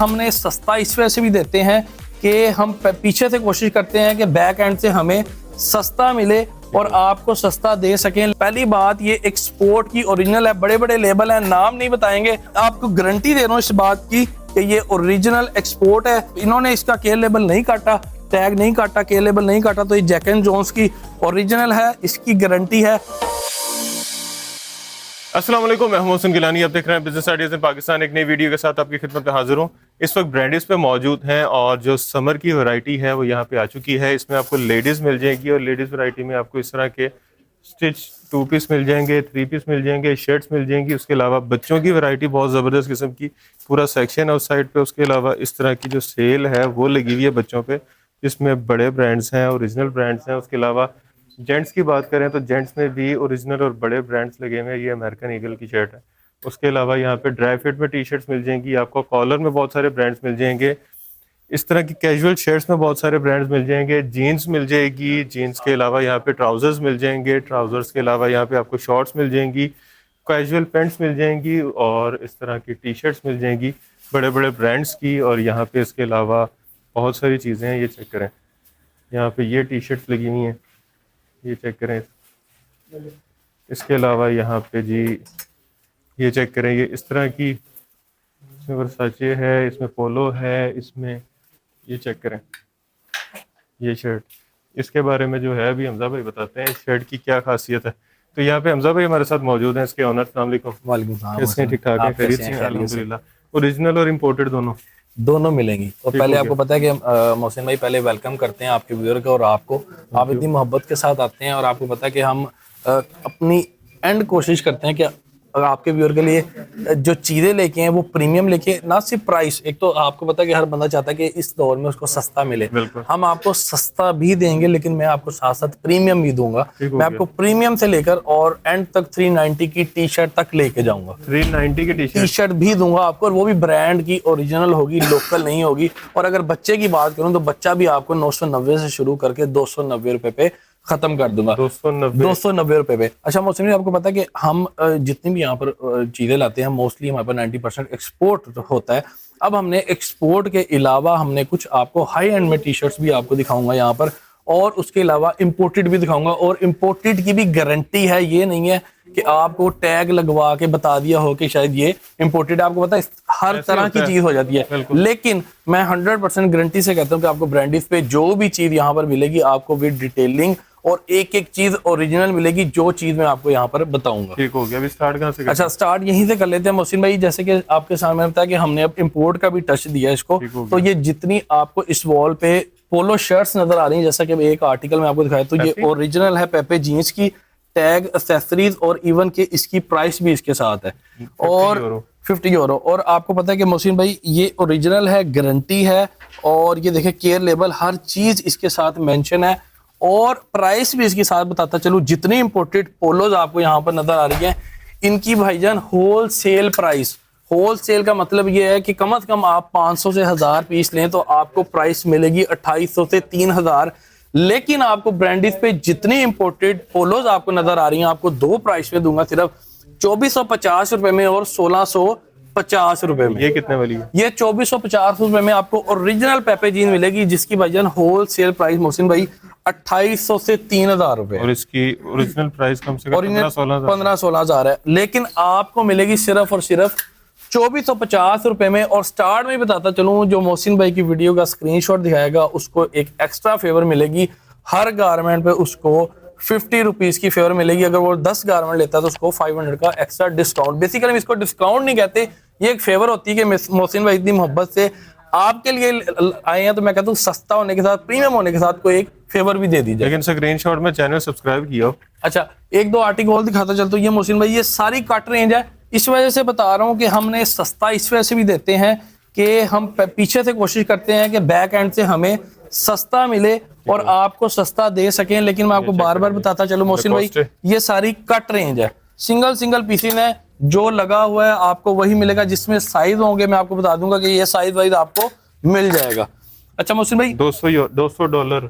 हमने सस्ता इस वजह से भी देते हैं कि हम पीछे से कोशिश करते हैं कि बैक एंड से हमें सस्ता मिले और आपको सस्ता दे सकें। पहली बात, ये एक्सपोर्ट की ओरिजिनल है, बड़े बड़े लेबल हैं, नाम नहीं बताएंगे, आपको गारंटी दे रहा हूँ इस बात की कि ये ओरिजिनल एक्सपोर्ट है। इन्होंने इसका के लेबल नहीं काटा, टैग नहीं काटा, के लेबल नहीं काटा, तो ये जैक एंड जोन्स की ओरिजिनल है, इसकी गारंटी है। अस्सलाम वालेकुम, मैं मोहसिन गिलानी, आप देख रहे हैं बिजनेस आइडियाज इन पाकिस्तान। एक नई वीडियो के साथ आपकी खिदमत में हाजिर हूँ। इस वक्त ब्रांडेस पे मौजूद हैं और जो समर की वैरायटी है वो यहाँ पे आ चुकी है। इसमें आपको लेडीज़ मिल जाएगी और लेडीज़ वैरायटी में आपको इस तरह के स्टिच 2 पीस मिल जाएंगे, 3 पीस मिल जाएंगे, शर्ट्स मिल जाएंगी। उसके अलावा बच्चों की वैरायटी बहुत ज़बरदस्त किस्म की पूरा सेक्शन है उस साइड पे। उसके अलावा इस तरह की जो सेल है वो लगी हुई है बच्चों पे, जिसमें बड़े ब्रांड्स हैं, ओरिजिनल ब्रांड्स हैं। उसके अलावा जेंट्स की बात करें तो जेंट्स में भी ओरिजिनल और बड़े ब्रांड्स लगे हुए हैं। ये अमेरिकन ईगल की शर्ट है। उसके अलावा यहाँ पे ड्राई फिट में टी शर्ट्स मिल जाएंगी, आपको कॉलर में बहुत सारे ब्रांड्स मिल जाएंगे, इस तरह की कैजुअल शर्ट्स में बहुत सारे ब्रांड्स मिल जाएंगे, जीन्स मिल जाएगी, जीन्स के अलावा यहाँ पे ट्राउजर्स मिल जाएंगे, ट्राउजर्स के अलावा यहाँ पे आपको शॉर्ट्स मिल जाएंगी, कैजुअल पैंट्स मिल जाएंगी और इस तरह की टी शर्ट्स मिल जाएंगी बड़े बड़े ब्रांड्स की। और यहाँ पे इसके अलावा बहुत सारी चीज़ें हैं, ये चेक करें, यहाँ पे ये टी शर्ट्स लगी हुई हैं, ये चेक करें। इसके अलावा यहाँ पे जी ये चेक करें, ये इस तरह की, इसमें वर्साचे है, इसमें पोलो है, इसमें ये चेक करें ये शर्ट। इसके बारे में जो है अभी हमजा भाई बताते हैं इस शर्ट की क्या खासियत है। तो यहाँ पे हमजा भाई हमारे साथ मौजूद हैं, इसके ऑनर। अस्सलाम वालेकुम। वालेकुम सलाम। कैसे हैं? ठीक ठाक है, खैरियत से? अल्हम्दुलिल्लाह। ओरिजिनल और इम्पोर्टेड दोनों मिलेंगी। और पहले आपको पता है कि मोहसिन भाई पहले वेलकम करते हैं आपके व्यूअर को, और आपको आप इतनी मोहब्बत के साथ आते हैं और आपको पता है कि हम अपनी एंड कोशिश करते हैं कि आपके व्यूअर के लिए जो चीज़ें लेके हैं वो प्रीमियम लेके, ना सिर्फ प्राइस। एक तो आपको पता है कि हर बंदा चाहता है कि इस दौर में उसको सस्ता मिले, हम आपको सस्ता भी देंगे लेकिन मैं आपको साथ साथ प्रीमियम भी दूंगा। मैं आपको प्रीमियम से लेकर और एंड तक 390 की टी शर्ट तक लेके जाऊंगा। 390 की टी शर्ट भी दूंगा आपको, और वो भी ब्रांड की ओरिजिनल होगी, लोकल नहीं होगी। और अगर बच्चे की बात करूं तो बच्चा भी आपको 990 से शुरू करके 290 रुपए पे खत्म कर दूंगा। 290 रुपए पे। अच्छा मोहसिन भाई, आपको पता है कि हम जितनी भी यहाँ पर चीजें लाते हैं मोस्टली हमारे पास 90% एक्सपोर्ट होता है। अब हमने एक्सपोर्ट के अलावा हमने कुछ आपको हाई एंड में टी शर्ट्स भी आपको दिखाऊंगा यहाँ पर, और उसके अलावा इम्पोर्टेड भी दिखाऊंगा। और इम्पोर्टेड की भी गारंटी है, ये नहीं है कि आपको टैग लगवा के बता दिया हो कि शायद ये इम्पोर्टेड। आपको पता है हर तरह की चीज हो जाती है, लेकिन मैं 100% गारंटी से कहता हूँ कि आपको ब्रांडिस पे जो भी चीज यहाँ पर मिलेगी आपको विद डिटेलिंग और एक एक चीज ओरिजिनल मिलेगी, जो चीज मैं आपको यहाँ पर बताऊंगा। ठीक हो गया। अभी स्टार्ट कहाँ से? अच्छा, स्टार्ट यहीं से कर लेते हैं मोहसिन भाई। जैसे कि आपके सामने बताया कि हमने अब इंपोर्ट का भी टच दिया इसको, तो ये जितनी आपको इस वॉल पे पोलो शर्ट्स नजर आ रही हैं, जैसा कि एक आर्टिकल में आपको दिखाया, तो ये ओरिजिनल है पेपे जीन्स की, टैग, एक्सेसरीज और इवन के इसकी प्राइस भी इसके साथ है, और 50 यूरो। और आपको पता है कि मोहसिन भाई ये ओरिजिनल है, गारंटी है, और ये देखें केयर लेबल, हर चीज इसके साथ मेंशन है, और प्राइस भी इसके साथ बताता चलूं। जितनी इंपोर्टेड पोलोज आपको यहाँ पर नजर आ रही है, इनकी भाईजान wholesale price. Wholesale का मतलब ये है कि कम से कम आप 500 से 1000 पीस लें तो आपको प्राइस मिलेगी 2800 से 3000। लेकिन आपको ब्रांडिस पे जितनी इंपोर्टेड पोलोज आपको नजर आ रही हैं, आपको दो प्राइस में दूंगा, सिर्फ 2450 रुपए में और 1650 रुपए में। ये कितने वाली है? ये 2450 रुपए में आपको ओरिजिनल पेपे जीन मिलेगी, जिसकी भाईजान होल सेल प्राइस मोहसिन भाई 2800 से 3000 रुपए। और इसकी ओरिजिनल प्राइस कम से कम 15-16 हजार है, लेकिन आपको मिलेगी सिर्फ और सिर्फ 2450 रुपए में। और स्टार्ट में बताता चलूं, जो मोहसिन भाई की वीडियो का स्क्रीनशॉट दिखाएगा उसको एक एक्स्ट्रा फेवर मिलेगी। हर गारमेंट पे उसको 50 रुपीज की फेवर मिलेगी। अगर वो 10 गारमेंट लेता है तो उसको 500 का एक्स्ट्रा डिस्काउंट। बेसिकली इसको डिस्काउंट नहीं कहते, ये एक फेवर होती है कि मोहसिन भाई इतनी मोहब्बत से आपके लिए आए हैं, तो मैं कहता हूँ सस्ता होने के साथ, प्रीमियम होने के साथ कोई एक फेवर भी दे दीजिए। लेकिन स्क्रीनशॉट में चैनल सब्सक्राइब किया। अच्छा, एक दो आर्टिकल और दिखाता चलता हूँ। ये मोहसिन भाई ये सारी कट रेंज है, इस वजह से बता रहा हूँ कि हमने सस्ता इस वजह से भी देते हैं कि हम पीछे से कोशिश करते हैं कि बैक एंड से हमें सस्ता मिले और आपको सस्ता दे सकें। लेकिन मैं आपको बार बार बताता चलूं मोहसिन भाई, ये सारी कट रेंज है, सिंगल पीसेस है, जो लगा हुआ है आपको वही मिलेगा। जिसमें साइज होंगे मैं आपको बता दूंगा कि ये साइज वाइज आपको मिल जाएगा। अच्छा मोहसिन भाई, $200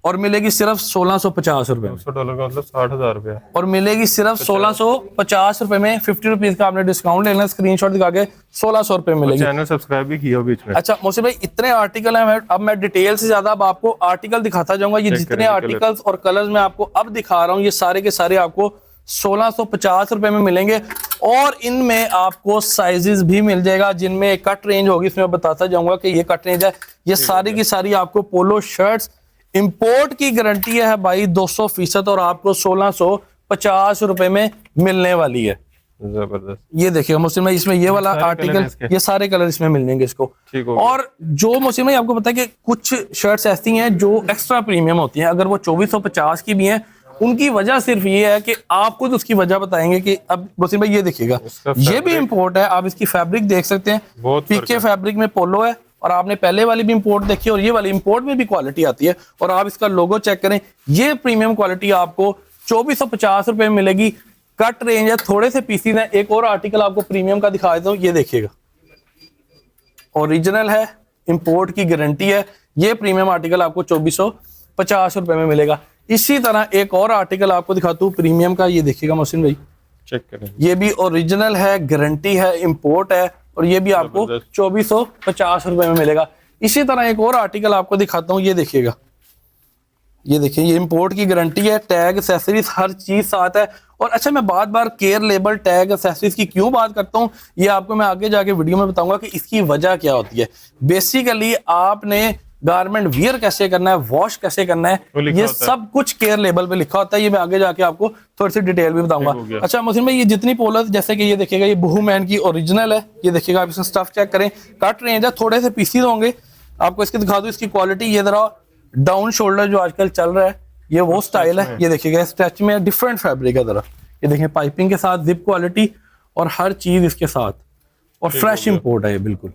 और मिलेगी सिर्फ 1650 रुपए में। $100 का मतलब 60,000 रुपया। और मिलेगी सिर्फ 1650 रुपए में। 50 रुपीज का आपने डिस्काउंट लेना, स्क्रीनशॉट दिखा के 1600 रुपए मिलेगी। चैनल सब्सक्राइब भी किया बीच में। अच्छा मोहसिन भाई, इतने आर्टिकल हैं, अब मैं डिटेल से ज्यादा अब आपको आर्टिकल दिखाता जाऊंगा। ये जितने आर्टिकल्स और कलर्स मैं आपको अब दिखा रहा हूँ, ये सारे के सारे आपको 1650 रुपए में मिलेंगे। और इनमें आपको साइजेस भी मिल जाएगा, जिनमें कट रेंज होगी, इसमें बताता जाऊंगा कि ये कट रेंज है। ये सारी की सारी आपको पोलो शर्ट्स, इंपोर्ट की गारंटी है भाई 200%, और आपको 1650 रुपए में मिलने वाली है। जबरदस्त। ये देखिए मोहसिन भाई, इसमें ये वाला आर्टिकल, ये सारे कलर इसमें मिल जाएंगे इसको। और जो मोहसिन भाई आपको पता है कि कुछ शर्ट्स ऐसी हैं जो एक्स्ट्रा प्रीमियम होती हैं, अगर वो 2450 की भी हैं, उनकी वजह सिर्फ ये है कि आप खुद उसकी वजह बताएंगे कि अब मोहसिन भाई ये देखिएगा, ये भी इंपोर्ट है, आप इसकी फैब्रिक देख सकते हैं, पीके फैब्रिक में पोलो है। और आपने पहले वाली भी इंपोर्ट देखी और ये वाली इंपोर्ट में भी क्वालिटी आती है। और आप इसका लोगो चेक करें, ये प्रीमियम क्वालिटी आपको 2450 रुपए में मिलेगी। कट रेंज है, थोड़े से पीसीज हैं। एक और आर्टिकल आपको प्रीमियम का दिखा देता हूँ, ये देखिएगा, ओरिजिनल है, इंपोर्ट की गारंटी है। ये प्रीमियम आर्टिकल आपको 2450 रुपए में मिलेगा। इसी तरह एक और आर्टिकल आपको दिखाता हूँ प्रीमियम का, ये देखिएगा मोहसिन भाई, चेक करें, ये भी ओरिजिनल है, गारंटी है, इंपोर्ट है, और ये भी आपको 2450 रुपए में मिलेगा। इसी तरह एक और आर्टिकल आपको दिखाता हूँ, ये देखिएगा, ये देखिए, ये इंपोर्ट की गारंटी है, टैग, एक्सेसरीज, हर चीज साथ है। और अच्छा, मैं बार बार केयर लेबल, टैग, एक्सेसरीज की क्यों बात करता हूँ, ये आपको मैं आगे जाके वीडियो में बताऊंगा कि इसकी वजह क्या होती है। बेसिकली आपने गारमेंट वियर कैसे करना है, वॉश कैसे करना है, ये सब कुछ केयर लेबल पे लिखा होता है। ये मैं आगे जाके आपको थोड़ी सी डिटेल भी बताऊंगा। अच्छा मोहसिन भाई, ये जितनी पोलर, जैसे कि ये देखिएगा, ये बहू मैन की ओरिजिनल है, ये देखिएगा, आप इसका स्टफ चेक करें, कट रेंज है, थोड़े से पीसीज होंगे। आपको इसके दिखा दूं इसकी क्वालिटी, ये जरा डाउन शोल्डर जो आजकल चल रहा है, ये वो स्टाइल है। ये देखिएगा, स्ट्रेच में डिफरेंट फैब्रिक है जरा, ये देखिए, पाइपिंग के साथ, जिप क्वालिटी और हर चीज इसके साथ, और फ्रेश इंपोर्ट है ये बिल्कुल।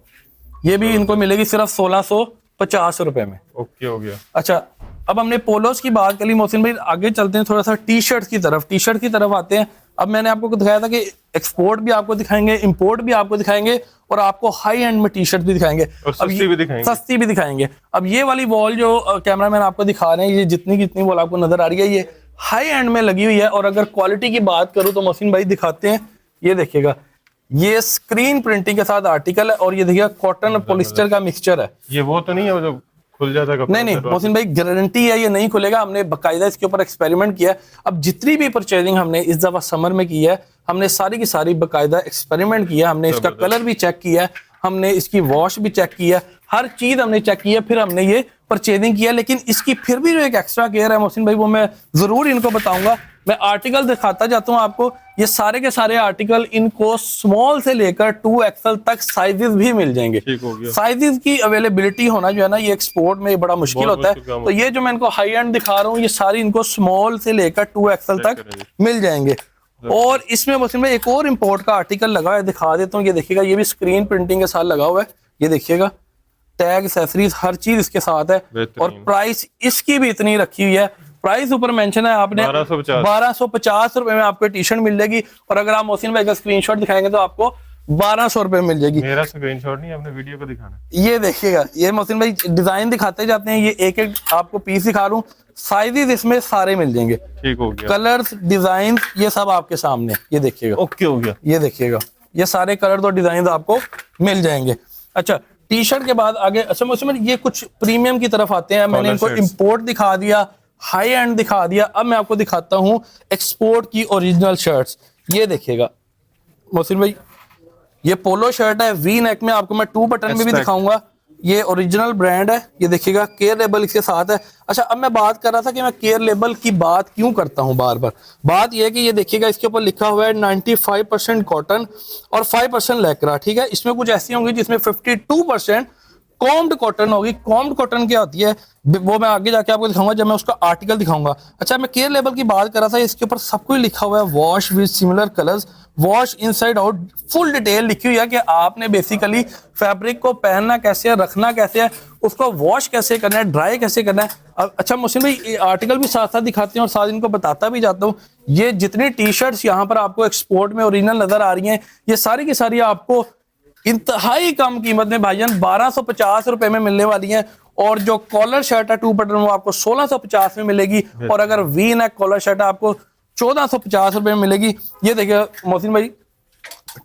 ये भी इनको मिलेगी सिर्फ 1650 रुपए में। ओके, हो गया। अच्छा, अब हमने पोलोस की बात कर ली मोहसिन भाई, आगे चलते हैं थोड़ा सा टी शर्ट की तरफ। टी शर्ट की तरफ आते हैं। अब मैंने आपको दिखाया था कि एक्सपोर्ट भी आपको दिखाएंगे, इंपोर्ट भी आपको दिखाएंगे, और आपको हाई एंड में टी शर्ट भी दिखाएंगे, और सस्ती भी दिखाएंगे। अब ये वाली वॉल जो कैमरामैन आपको दिखा रहे हैं, ये जितनी कितनी वॉल आपको नजर आ रही है, ये हाई एंड में लगी हुई है। और अगर क्वालिटी की बात करूं तो मोहसिन भाई दिखाते हैं, ये देखिएगा, ये स्क्रीन प्रिंटिंग के साथ आर्टिकल है, और ये देखिएगा कॉटन पॉलिस्टर का मिक्सचर है। ये वो तो नहीं है जो खुल जाता है? नहीं मोहसिन भाई, गारंटी है ये नहीं खुलेगा। हमने बकायदा इसके ऊपर एक्सपेरिमेंट किया है। अब जितनी भी परचेजिंग हमने इस दफा समर में की है, हमने सारी की सारी बकायदा एक्सपेरिमेंट किया। हमने इसका कलर भी चेक किया है, हमने इसकी वॉश भी चेक किया, हर चीज हमने चेक किया, फिर हमने ये परचेजिंग किया। लेकिन इसकी फिर भी जो एक एक्स्ट्रा केयर है मोहसिन भाई, वो मैं जरूर इनको बताऊंगा। मैं आर्टिकल दिखाता जाता हूँ आपको। ये सारे के सारे आर्टिकल, इनको स्मॉल से लेकर 2XL तक साइजेस भी मिल जाएंगे। साइजेस की अवेलेबिलिटी होना जो है ना, ये एक्सपोर्ट में बड़ा मुश्किल होता है। तो ये जो मैं इनको हाई एंड दिखा रहा हूँ, ये सारी इनको स्मॉल से लेकर 2XL तक मिल जाएंगे। और इसमें मोहसिन भाई एक और इंपोर्ट का आर्टिकल लगा है, दिखा देता हूँ। ये देखिएगा, ये भी स्क्रीन प्रिंटिंग के साथ लगा हुआ है। ये देखिएगा, टैग, एक्सेसरीज, हर चीज इसके साथ है। और प्राइस इसकी भी इतनी रखी हुई है। प्राइस ऊपर मेंशन है आपने 1250 रुपए में आपको टी शर्ट मिल जाएगी। और अगर आप मोहसिन भाई का स्क्रीनशॉट दिखाएंगे तो आपको 1200 रुपए में मिल जाएगी। मेरा स्क्रीनशॉट नहीं, आपने वीडियो को दिखाना। ये देखिएगा, ये मोहसिन भाई डिजाइन दिखाते जाते हैं। ये एक एक आपको पीस दिखा रहा हूँ। साइजेस इसमें सारे मिल जाएंगे। ठीक हो गया। कलर्स, डिजाइन, ये सब आपके सामने। ये देखिएगा, ओके हो गया। ये देखिएगा, ये सारे कलर और डिजाइन आपको मिल जाएंगे। अच्छा, टी शर्ट के बाद आगे, अच्छा मोहसिन भाई, ये कुछ प्रीमियम की तरफ आते हैं। मैंने इनको इंपोर्ट दिखा दिया, हाई एंड दिखा दिया। अब मैं आपको दिखाता हूं एक्सपोर्ट की ओरिजिनल शर्ट्स। ये देखिएगा मोहसिन भाई, ये पोलो शर्ट है, वी नेक में। आपको मैं 2 बटन में भी दिखाऊंगा। ये ओरिजिनल ब्रांड है। ये देखिएगा, केयर लेबल इसके साथ है। अच्छा, अब मैं बात कर रहा था कि मैं केयर लेबल की बात क्यों करता हूं बार बार। बात यह है कि ये देखिएगा, इसके ऊपर लिखा हुआ है 95% कॉटन और 5% लैक्रा। ठीक है, इसमें कुछ ऐसी होंगी जिसमें 52% कॉम्ड कॉटन होगी। कॉम्ड कॉटन क्या होती है वो मैं आगे जाके आपको दिखाऊंगा जब मैं उसका आर्टिकल दिखाऊंगा। अच्छा, मैं केयर लेबल की बात कर रहा था, इसके ऊपर सब कुछ लिखा हुआ है, wash with similar colours, wash inside out, full detail लिखी हुई है कि आपने बेसिकली फैब्रिक को पहनना कैसे है, रखना कैसे है, उसको वॉश कैसे करना है, ड्राई कैसे करना है। अब अच्छा मोहसिन भाई, आर्टिकल भी साथ साथ दिखाते हैं और साथ इनको बताता भी जाता हूँ। ये जितनी टी शर्ट्स यहाँ पर आपको एक्सपोर्ट में ओरिजिनल नजर आ रही हैं, ये सारी की सारी आपको इंतहाई कम कीमत में भाईजान 1250 रुपए में मिलने वाली हैं। और जो कॉलर शर्ट है 2 बटन वो आपको 1650 में मिलेगी। और अगर वी नेक कॉलर शर्ट है आपको 1450 रुपए में मिलेगी। ये देखिएगा मोहसिन भाई,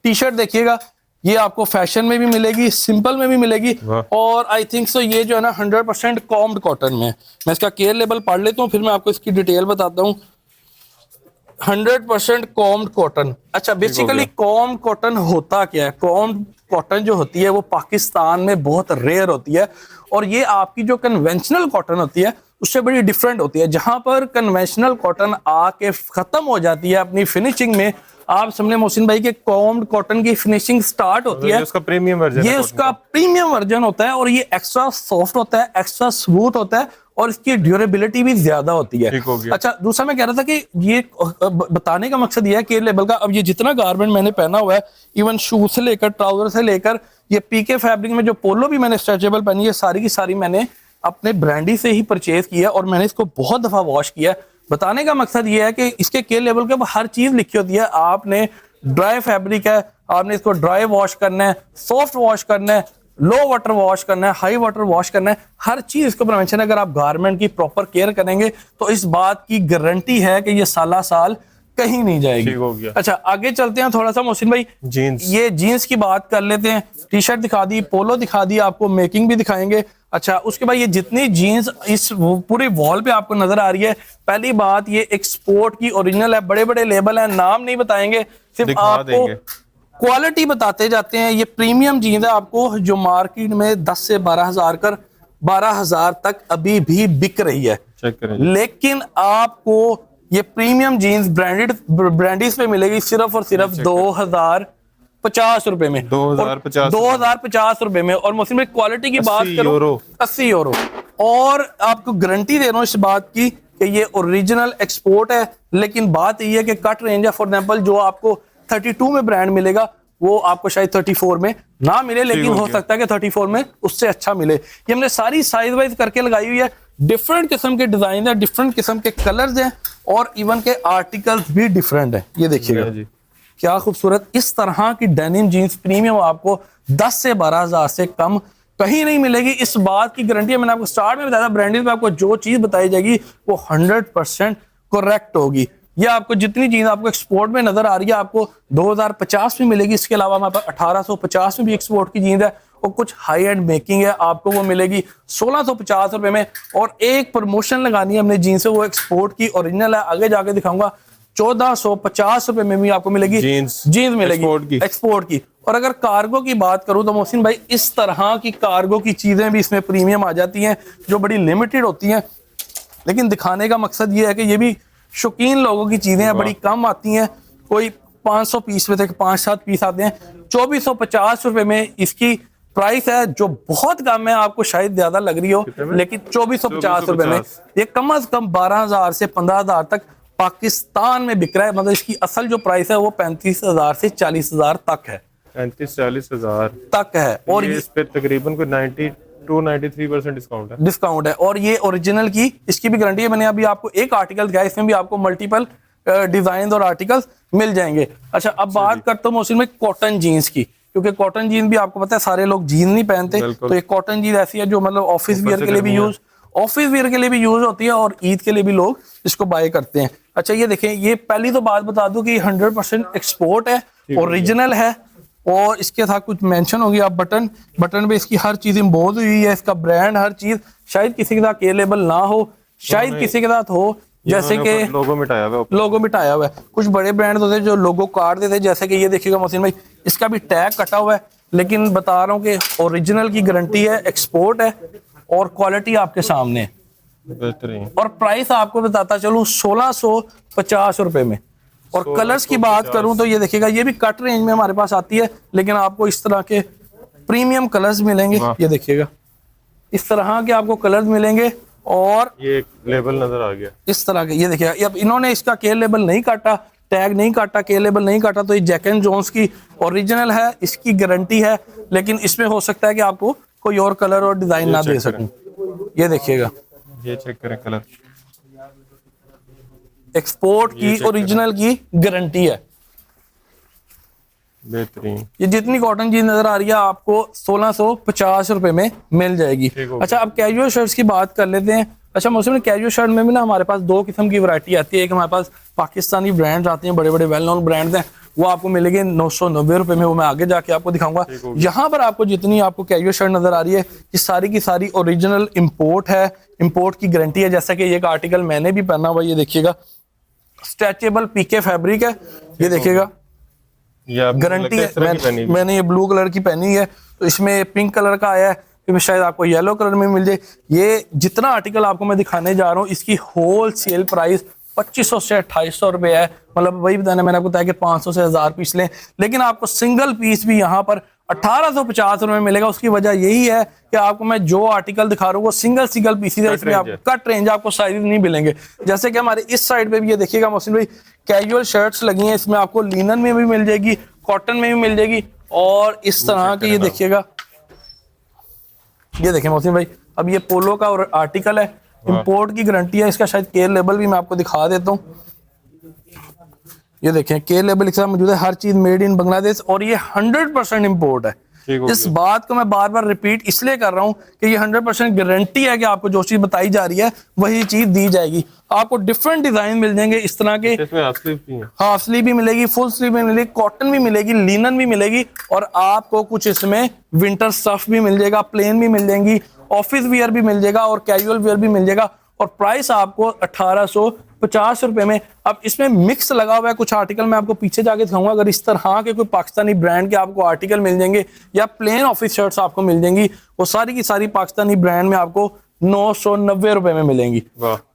टी शर्ट देखिएगा, ये आपको फैशन में भी मिलेगी, सिंपल में भी मिलेगी। और आई थिंक सो ये जो है ना 100% कॉम्ड कॉटन में। मैं इसका केयर लेबल पढ़ लेता हूँ, फिर मैं आपको इसकी डिटेल बताता हूँ। 100% कॉम्ड कॉटन। अच्छा, बेसिकली कॉम्ड कॉटन होता क्या है? कॉम्ड कॉटन जो होती है वो पाकिस्तान में बहुत रेयर होती है। और ये आपकी जो कन्वेंशनल कॉटन होती है उससे बड़ी डिफरेंट होती है। जहां पर कन्वेंशनल कॉटन आके खत्म हो जाती है अपनी फिनिशिंग में, आप समझे मोहसिन भाई के कॉम्ड कॉटन की फिनिशिंग स्टार्ट होती है। उसका प्रीमियम वर्जन, ये उसका प्रीमियम वर्जन होता है और ये एक्स्ट्रा सॉफ्ट होता है, एक्स्ट्रा स्मूथ होता है और इसकी ड्यूरेबिलिटी भी ज्यादा होती है। अच्छा, दूसरा मैं कह रहा था कि ये बताने का मकसद ये है केयर लेबल का, अब ये जितना गारमेंट मैंने पहना हुआ है, इवन शूज से लेकर ट्राउजर से लेकर ये पीके फैब्रिक में जो पोलो भी मैंने स्ट्रेचेबल पहनी है, सारी की सारी मैंने अपने ब्रांडी से ही परचेज किया और मैंने इसको बहुत दफा वॉश किया। बताने का मकसद ये है कि इसके केयर लेबल के ऊपर हर चीज लिखी होती है। आपने ड्राई फैब्रिक है, आपने इसको ड्राई वॉश करना है, सॉफ्ट वॉश करना है, लो वाटर वॉश करना है, हाई वाटर वॉश करना है, हर चीज इसके ऊपर मेंशन है। अगर आप गारमेंट की प्रॉपर केयर करेंगे तो इस बात की गारंटी है कि ये साला साल कहीं नहीं जाएगी। हो गया। अच्छा, आगे चलते हैं थोड़ा सा मोहसिन भाई, जीन्स, ये जीन्स की बात कर लेते हैं। टी शर्ट दिखा दी, पोलो दिखा दी, आपको मेकिंग भी दिखाएंगे। अच्छा, उसके बाद ये जितनी जीन्स इस पूरे वॉल पे आपको नजर आ रही है, पहली बात ये एक्सपोर्ट की ओरिजिनल है, बड़े बड़े लेबल है, नाम नहीं बताएंगे, सिर्फ आपको क्वालिटी बताते जाते हैं। ये प्रीमियम जीन्स है, आपको जो मार्केट में 10 से 12,000 कर 12,000 तक अभी भी बिक रही है। चेक करें। लेकिन आपको ये प्रीमियम जीन्स ब्रांडीज पे मिलेगी सिर्फ और सिर्फ 2050 रुपए में। 2050 रुपए में। और मोहसिन भाई क्वालिटी की बात करूं 80 यूरो। और आपको गारंटी दे रहा हूं इस बात की कि ये ओरिजिनल एक्सपोर्ट है। लेकिन बात ये है कि कट रेंज है, फॉर एग्जांपल जो आपको 32 में ब्रांड मिलेगा वो आपको शायद 34 में ना मिले, लेकिन हो सकता है कि 34 में उससे अच्छा मिले। ये हमने सारी साइज वाइज करके लगाई हुई है। डिफरेंट किस्म के डिजाइन है, डिफरेंट किस्म के कलर्स हैं और इवन के आर्टिकल्स भी डिफरेंट है। ये देखिएगा क्या खूबसूरत, इस तरह की डेनिम जीन्स प्रीमियम आपको 10 से 12,000 से कम कहीं नहीं मिलेगी। इस बात की गारंटी है, मैंने आपको स्टार्ट में बताया था, ब्रांडेड में आपको जो चीज बताई जाएगी वो 100% करेक्ट होगी। ये आपको जितनी चीज आपको एक्सपोर्ट में नजर आ रही है आपको 2050 में मिलेगी। इसके अलावा हमारे पास 1850 में भी एक्सपोर्ट की जीन्स है और कुछ हाई एंड मेकिंग है, आपको वो मिलेगी 1650 रुपए में। और एक प्रमोशन लगानी है हमने जीन्स से, वो एक्सपोर्ट की ओरिजिनल है, आगे जाके दिखाऊंगा। 1450 रुपए में भी आपको मिलेगी जीन्स मिलेगी एक्सपोर्ट की। और अगर कार्गो की बात करूं तो मोहसिन भाई इस तरह की कार्गो की चीजें भी इसमें प्रीमियम आ जाती हैं जो बड़ी लिमिटेड होती हैं। लेकिन दिखाने का मकसद ये है कि ये भी शौकीन लोगों की चीजें हैं, बड़ी कम आती हैं। कोई 500 पीस में थे, 5-7 पीस आते हैं। 2450 रुपए में इसकी प्राइस है, जो बहुत कम है, आपको शायद ज्यादा लग रही हो, लेकिन 2450 रुपए में ये कम से कम 12,000 से 15,000 तक पाकिस्तान में बिक रहा है। मतलब इसकी असल जो प्राइस है वो 35,000 से 40,000 तक है। 35-40,000 तक है। और इस पे तकरीबन कोई 92-93% डिस्काउंट है। और ये ओरिजिनल की इसकी भी गारंटी है। मैंने अभी आपको एक आर्टिकल दिखाया, इसमें भी आपको मल्टीपल डिजाइन और आर्टिकल्स मिल जाएंगे। अच्छा, अब बात करता हूँ मौसम में कॉटन जीन्स की, क्योंकि कॉटन जीन्स भी आपको पता है सारे लोग जीन्स नहीं पहनते, तो ये कॉटन जीन्स ऐसी है जो मतलब ऑफिस वियर के लिए भी यूज होती है और ईद के लिए भी लोग इसको बाय करते हैं। अच्छा, ये देखें, ये पहली तो बात बता दूं कि 100% एक्सपोर्ट है, ओरिजिनल है और इसके साथ कुछ मेंशन होगी। आप बटन पे इसकी हर चीज इम्बोज हुई है, इसका ब्रांड, हर चीज। शायद किसी के साथ केयर लेबल ना हो, शायद किसी के साथ हो, जैसे कि लोगो मिटाया हुआ है। कुछ बड़े ब्रांड होते हैं जो लोगो काट देते हैं, जैसे कि ये देखिएगा मोहसिन भाई, इसका भी टैग कटा हुआ है। लेकिन बता रहा हूँ कि ओरिजिनल की गारंटी है, एक्सपोर्ट है और क्वालिटी आपके सामने है। बेहतरीन। और प्राइस आपको बताता चलूं 1650 रुपए में। और कलर्स की बात करूं तो ये देखिएगा, ये भी कट रेंज में हमारे पास आती है, लेकिन आपको इस तरह के प्रीमियम कलर्स मिलेंगे। ये देखिएगा, इस तरह के आपको कलर्स मिलेंगे और ये एक लेबल नजर आ गया इस तरह के। ये देखिएगा, अब इन्होंने इसका केयर लेबल नहीं काटा, टैग नहीं काटा, केयर लेबल नहीं काटा, तो ये जैक एंड जोन्स की ओरिजिनल है, इसकी गारंटी है। लेकिन इसमें हो सकता है कि आपको कोई और कलर और डिजाइन ना दे सकूं। ये देखिएगा, ये चेक करें, कलर एक्सपोर्ट की ओरिजिनल की गारंटी है। बेहतरीन। ये जितनी कॉटन जीन्स नजर आ रही है आपको 1650 रुपए में मिल जाएगी। अच्छा, अब कैजुअल शर्ट्स की बात कर लेते हैं। अच्छा, मोहसिन, कैजुअल शर्ट में भी ना हमारे पास दो किस्म की वैरायटी आती है। एक हमारे पास पाकिस्तानी ब्रांड्स आते हैं, बड़े बड़े वेल नोन ब्रांड्स हैं, वो आपको मिलेंगे 990 रुपए में, वो मैं आगे जाके आपको दिखाऊंगा। यहाँ पर आपको जितनी आपको कैजुअल शर्ट नजर आ रही है, ये सारी की सारी ओरिजिनल इंपोर्ट है, इंपोर्ट की गारंटी है। जैसा कि ये एक आर्टिकल मैंने भी पहना हुआ, ये देखिएगा, स्ट्रेचेबल पीके फैब्रिक है, ये देखिएगा, गारंटी है। मैंने ये ब्लू कलर की पहनी है, तो इसमें पिंक कलर का आया है, फिर शायद आपको येलो कलर में मिल जाए। ये जितना आर्टिकल आपको मैं दिखाने जा रहा हूँ, इसकी होल सेल प्राइस 2500 से 2800 रुपए है। मतलब वही बताना मैंने आपको बताया कि 500 से 1000 पीस लें, लेकिन आपको सिंगल पीस भी यहाँ पर 1850 रुपए में मिलेगा। उसकी वजह यही है कि आपको मैं जो आर्टिकल दिखा रहा हूँ वो सिंगल पीस है, इसमें आप कट रेंज आपको साइज नहीं मिलेंगे। जैसे कि हमारे इस साइड पे भी ये देखिएगा मोहसिन भाई, कैजुअल शर्ट्स लगी हैं, इसमें आपको लिनन में भी मिल जाएगी, कॉटन में भी मिल जाएगी, और इस तरह की ये देखिएगा, ये देखें मोहसिन भाई, अब ये पोलो का और आर्टिकल है, इंपोर्ट की गारंटी है। इसका शायद केयर लेबल भी मैं आपको दिखा देता हूँ, ये देखें, केयर लेबल के साथ मौजूद है, हर चीज मेड इन बांग्लादेश, और ये 100% इंपोर्ट है। इस बात को मैं बार बार रिपीट इसलिए कर रहा हूँ कि ये 100% गारंटी है कि आपको जो चीज बताई जा रही है वही चीज दी जाएगी। आपको डिफरेंट डिजाइन मिल जाएंगे इस तरह के, हाफ स्लीव भी मिलेगी, फुल स्लीव भी मिलेगी, कॉटन भी मिलेगी, लिनन भी मिलेगी, और आपको कुछ इसमें विंटर स्टफ भी मिल जाएगा, प्लेन भी मिल जाएंगी, ऑफिस वियर भी मिल जाएगा और कैजुअल वियर भी मिल जाएगा, और प्राइस आपको 1850 रुपए में। अब इसमें मिक्स लगा हुआ है, कुछ आर्टिकल मैं आपको पीछे जाके दिखाऊंगा। अगर इस तरह के कोई पाकिस्तानी ब्रांड के आपको आर्टिकल मिल जाएंगे या प्लेन ऑफिस शर्ट्स आपको मिल जाएंगी, वो सारी की सारी पाकिस्तानी ब्रांड में आपको 990 रुपए में मिलेंगी।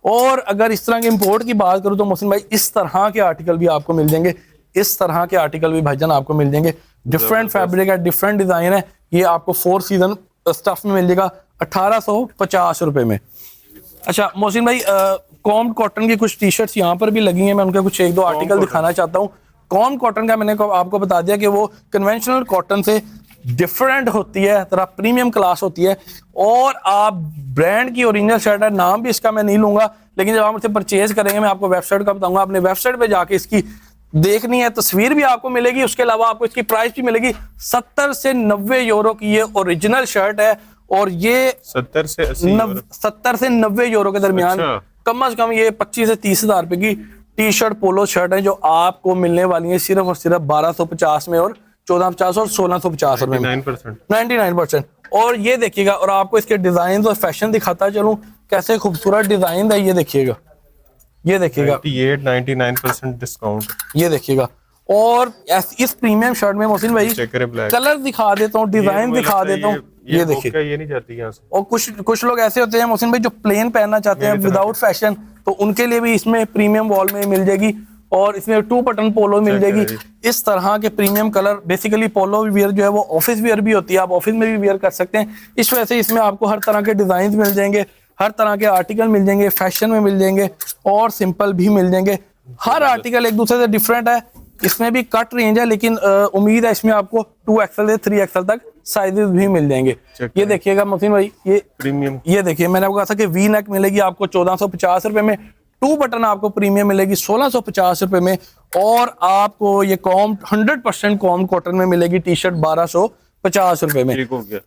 और अगर इस तरह के इंपोर्ट की बात करूं तो मोहसिन भाई, इस तरह के आर्टिकल भी आपको मिल जाएंगे, इस तरह के आर्टिकल भी भाईजान आपको मिल जाएंगे। डिफरेंट फैब्रिक है, डिफरेंट डिजाइन है, ये आपको 4 सीजन स्टफ में मिल जाएगा 1850 रुपए में। अच्छा मोहसिन भाई, कॉम्ड कॉटन की कुछ टी शर्ट्स यहाँ पर भी लगी हैं, मैं उनके कुछ एक दो आर्टिकल दिखाना चाहता हूँ। कॉम्ड कॉटन का मैंने आपको बता दिया कि वो कन्वेंशनल कॉटन से डिफरेंट होती है, तरह प्रीमियम क्लास होती है, और आप ब्रांड की ओरिजिनल शर्ट है, नाम भी इसका मैं नहीं लूंगा, लेकिन जब आप मुझसे परचेज करेंगे मैं आपको वेबसाइट का बताऊंगा, अपने वेबसाइट पे जाके इसकी देखनी है, तस्वीर भी आपको मिलेगी, उसके अलावा आपको इसकी प्राइस भी मिलेगी। 70 से 90 यूरो की ये ओरिजिनल शर्ट है, और ये 70 से 90 यूरो के दरमियान, कम से कम ये 25 से 30 हजार रुपए की टी शर्ट पोलो शर्ट है, जो आपको मिलने वाली है सिर्फ और सिर्फ 1250 में, और 1450 और 1650 रुपए में, 99%। और ये देखिएगा, और आपको इसके डिजाइन और फैशन दिखाता चलूं, कैसे खूबसूरत डिजाइन है, ये देखिएगा, ये देखिएगा, 99% डिस्काउंट, ये देखिएगा। और इस प्रीमियम शर्ट में मोहसिन भाई कलर दिखा देता हूँ, डिजाइन दिखा देता हूँ, ये देखिए, ये नहीं जाती यहाँ से। और कुछ लोग ऐसे होते हैं मोहसिन भाई जो प्लेन पहनना चाहते हैं विदाउट फैशन, तो उनके लिए भी इसमें प्रीमियम वॉल में मिल जाएगी, और इसमें 2 बटन पोलो मिल जाएगी। इस तरह के प्रीमियम कलर, बेसिकली पोलो वियर जो है वो ऑफिस वियर भी होती है, आप ऑफिस में भी वियर कर सकते हैं। इस वजह से इसमें आपको हर तरह के डिजाइन मिल जाएंगे, हर तरह के आर्टिकल मिल जाएंगे, फैशन में मिल जाएंगे और सिंपल भी मिल जाएंगे। हर आर्टिकल एक दूसरे से डिफरेंट है, इसमें भी कट रेंज है, लेकिन उम्मीद है इसमें आपको 2XL से 3XL तक साइजेस भी मिल जाएंगे। ये देखिएगा मोहसिन भाई, ये प्रीमियम, ये देखिए, मैंने आपको कहा था कि वी नेक मिलेगी आपको 1450 रुपए में, 2 बटन आपको प्रीमियम मिलेगी 1650 रुपए में, और आपको ये 100% कॉम्ड कॉटन में मिलेगी टी शर्ट 1250 रुपए में।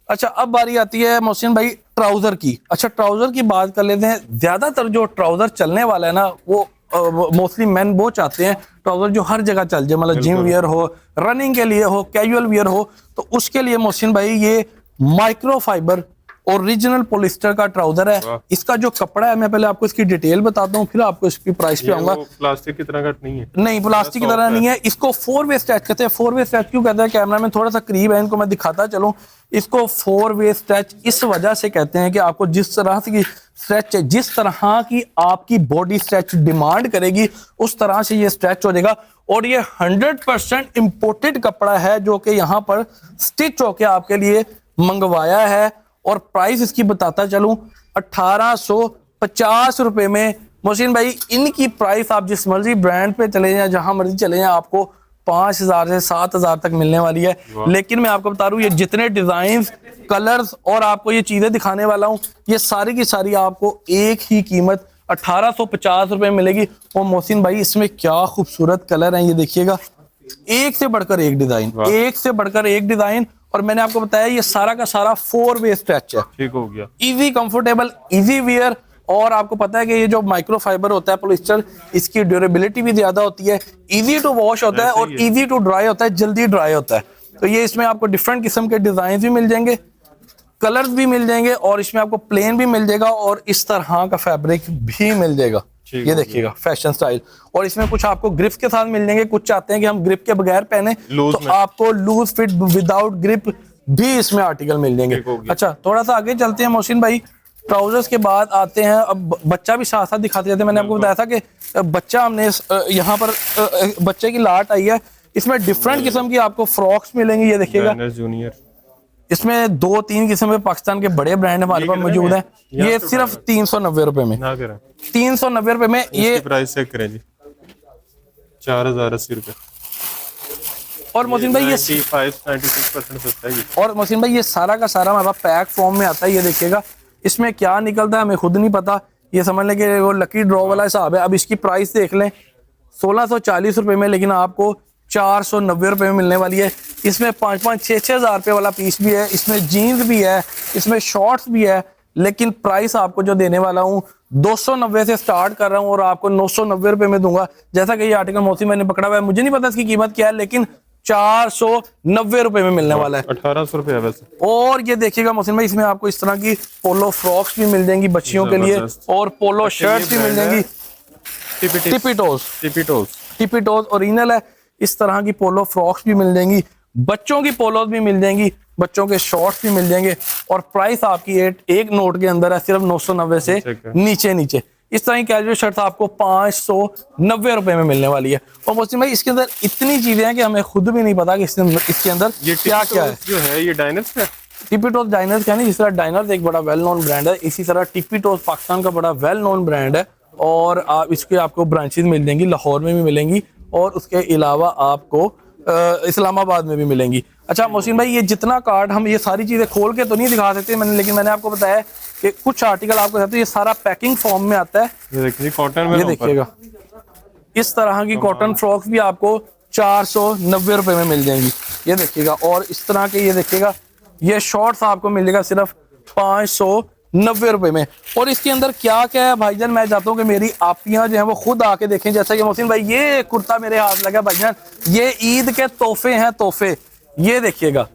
अच्छा, अब बारी आती है मोहसिन भाई ट्राउजर की। अच्छा, ट्राउजर की बात कर लेते हैं। ज्यादातर जो ट्राउजर चलने वाला है ना, वो मोस्टली मैन वो चाहते हैं ट्राउजर जो हर जगह चल जाए, मतलब जिम वियर हो, रनिंग के लिए हो, कैजुअल वियर हो, तो उसके लिए मोहसिन भाई ये माइक्रो फाइबर ओरिजिनल पॉलिस्टर का ट्राउजर है। इसका जो कपड़ा है, मैं पहले आपको इसकी डिटेल बताता हूँ, फिर आपको इसकी प्राइस पे आऊंगा। प्लास्टिक की तरह नहीं है, नहीं प्लास्टिक की तरह नहीं है। इसको 4 वे स्ट्रेच कहते हैं। 4 वे स्ट्रेच क्यों कहते हैं, कैमरा में थोड़ा सा करीब है, इनको मैं दिखाता चलूं। इसको 4 वे स्ट्रेच इस वजह से कहते हैं कि आपको जिस तरह की स्ट्रेच है, जिस तरह की आपकी बॉडी स्ट्रेच डिमांड करेगी, उस तरह से ये स्ट्रेच हो जाएगा। और ये 100% इंपोर्टेड कपड़ा है, जो कि यहाँ पर स्टिच होके आपके लिए मंगवाया है। और प्राइस इसकी बताता चलूं, 1850 रुपए में। मोहसिन भाई, इनकी प्राइस आप जिस मर्जी ब्रांड पे चले जाएं, जहां मर्जी चले जाएं, आपको 5000 से 7000 तक मिलने वाली है। लेकिन मैं आपको बता रहा हूं, ये जितने डिजाइन, कलर्स और आपको ये चीजें दिखाने वाला हूं, ये सारी की सारी आपको एक ही कीमत 1850 रुपए में मिलेगी। और मोहसिन भाई, इसमें क्या खूबसूरत कलर है, ये देखिएगा, एक से बढ़कर एक डिजाइन, एक से बढ़कर एक डिजाइन। और मैंने आपको बताया ये सारा का सारा 4 वे स्ट्रेच है, ठीक हो गया, इजी, कंफर्टेबल, इजी वियर। और आपको पता है कि ये जो माइक्रो फाइबर होता है पॉलिस्टर, इसकी ड्यूरेबिलिटी भी ज्यादा होती है, इजी टू वॉश होता है और इजी टू ड्राई होता है, जल्दी ड्राई होता है। तो ये इसमें आपको डिफरेंट किस्म के डिजाइन भी मिल जाएंगे, कलर्स भी मिल जाएंगे, और इसमें आपको प्लेन भी मिल जाएगा और इस तरह का फैब्रिक भी मिल जाएगा। ये देखिएगा फैशन स्टाइल। और इसमें कुछ आपको ग्रिप के साथ मिल जाएंगे, कुछ चाहते हैं कि हम ग्रिप के बगैर पहने तो आपको लूज फिट विदाउट ग्रिप भी इसमें आर्टिकल मिल जाएंगे। अच्छा, थोड़ा सा आगे चलते हैं मोहसिन भाई, ट्राउजर्स के बाद आते हैं, अब बच्चा भी साथ साथ दिखाते जाते हैं। मैंने आपको बताया था कि बच्चा हमने यहाँ पर बच्चे की लाट आई है, इसमें डिफरेंट किस्म की आपको फ्रॉक्स मिलेंगी। ये देखिएगा जूनियर, इसमें 2-3 किस्म के पाकिस्तान के बड़े ब्रांड हमारे पास मौजूद है। ये सिर्फ 390 रुपए में, 390 रुपए में ये प्राइस चेक करें जी, 4080 रुपए। और मोहसिन भाई ये 96% सस्ता है। और मोहसिन भाई ये सारा का सारा हमारा पैक फॉर्म में आता है। ये देखिएगा इसमें क्या निकलता है हमें खुद नहीं पता, ये समझ लें कि वो लकी ड्रॉ वाला हिसाब है। अब इसकी प्राइस देख लें, 1640 रुपए में, लेकिन आपको 490 रुपए में मिलने वाली है। इसमें 5-5, 6-6 हज़ार रुपए वाला पीस भी है, इसमें जीन्स भी है, इसमें शॉर्ट्स भी है, लेकिन प्राइस आपको जो देने वाला हूँ 290 से स्टार्ट कर रहा हूँ और आपको 990 रुपए में दूंगा। जैसा कि ये आर्टिकल मोहसिन मैंने पकड़ा हुआ है, मुझे नहीं पता इसकी कीमत क्या है, लेकिन 490 रुपए में मिलने वाला है। 1800 रुपए है वैसे। और ये देखिएगा मोहसिन भाई, इसमें आपको इस तरह की पोलो फ्रॉक्स भी मिल जाएंगी बच्चियों के लिए, और पोलो शर्ट्स भी मिल जाएंगी। टिपिटोस ओरिजिनल है। इस तरह की पोलो फ्रॉक्स भी मिल जाएंगी, बच्चों की पोलोस भी मिल जाएंगी, बच्चों के शॉर्ट्स भी मिल जाएंगे। और प्राइस आपकी एक नोट के अंदर है, सिर्फ 990 से नीचे। इस तरह की कैजुअल शर्ट आपको 590 रुपए में मिलने वाली है। और मोहसिन भाई इसके अंदर इतनी चीजें हैं कि हमें खुद भी नहीं पता कि इसके अंदर क्या क्या है। जो है ये डाइनर्स का, टिपिटोस डाइनर्स का नहीं, जिस तरह डाइनर्स एक बड़ा वेल नोन ब्रांड है, इसी तरह टिपिटोस पाकिस्तान का बड़ा वेल नोन ब्रांड है। और इसके आपको ब्रांचेस मिल जाएंगी, लाहौर में भी मिलेंगी और उसके अलावा आपको इस्लामाबाद में भी मिलेंगी। अच्छा मोहसिन भाई, ये जितना कार्ड हम ये सारी चीजें खोल के तो नहीं दिखा सकते लेकिन मैंने आपको बताया कि कुछ आर्टिकल आपको कहते हैं ये सारा पैकिंग फॉर्म में आता है। ये देखिए कॉटन में, ये देखिएगा इस तरह की कॉटन फ्रॉक्स भी आपको 490 रुपए में मिल जाएंगी। ये देखिएगा, और इस तरह के ये देखिएगा ये शॉर्ट्स आपको मिलेगा सिर्फ 590 रुपए में। और इसके अंदर क्या क्या है भाईजान, मैं चाहता हूँ कि मेरी आपियां जो है वो खुद आके देखें। जैसा कि मोहसिन भाई ये कुर्ता मेरे हाथ लगा भाईजान, ये ईद के तोहफे हैं, तोहफे। ये देखिएगा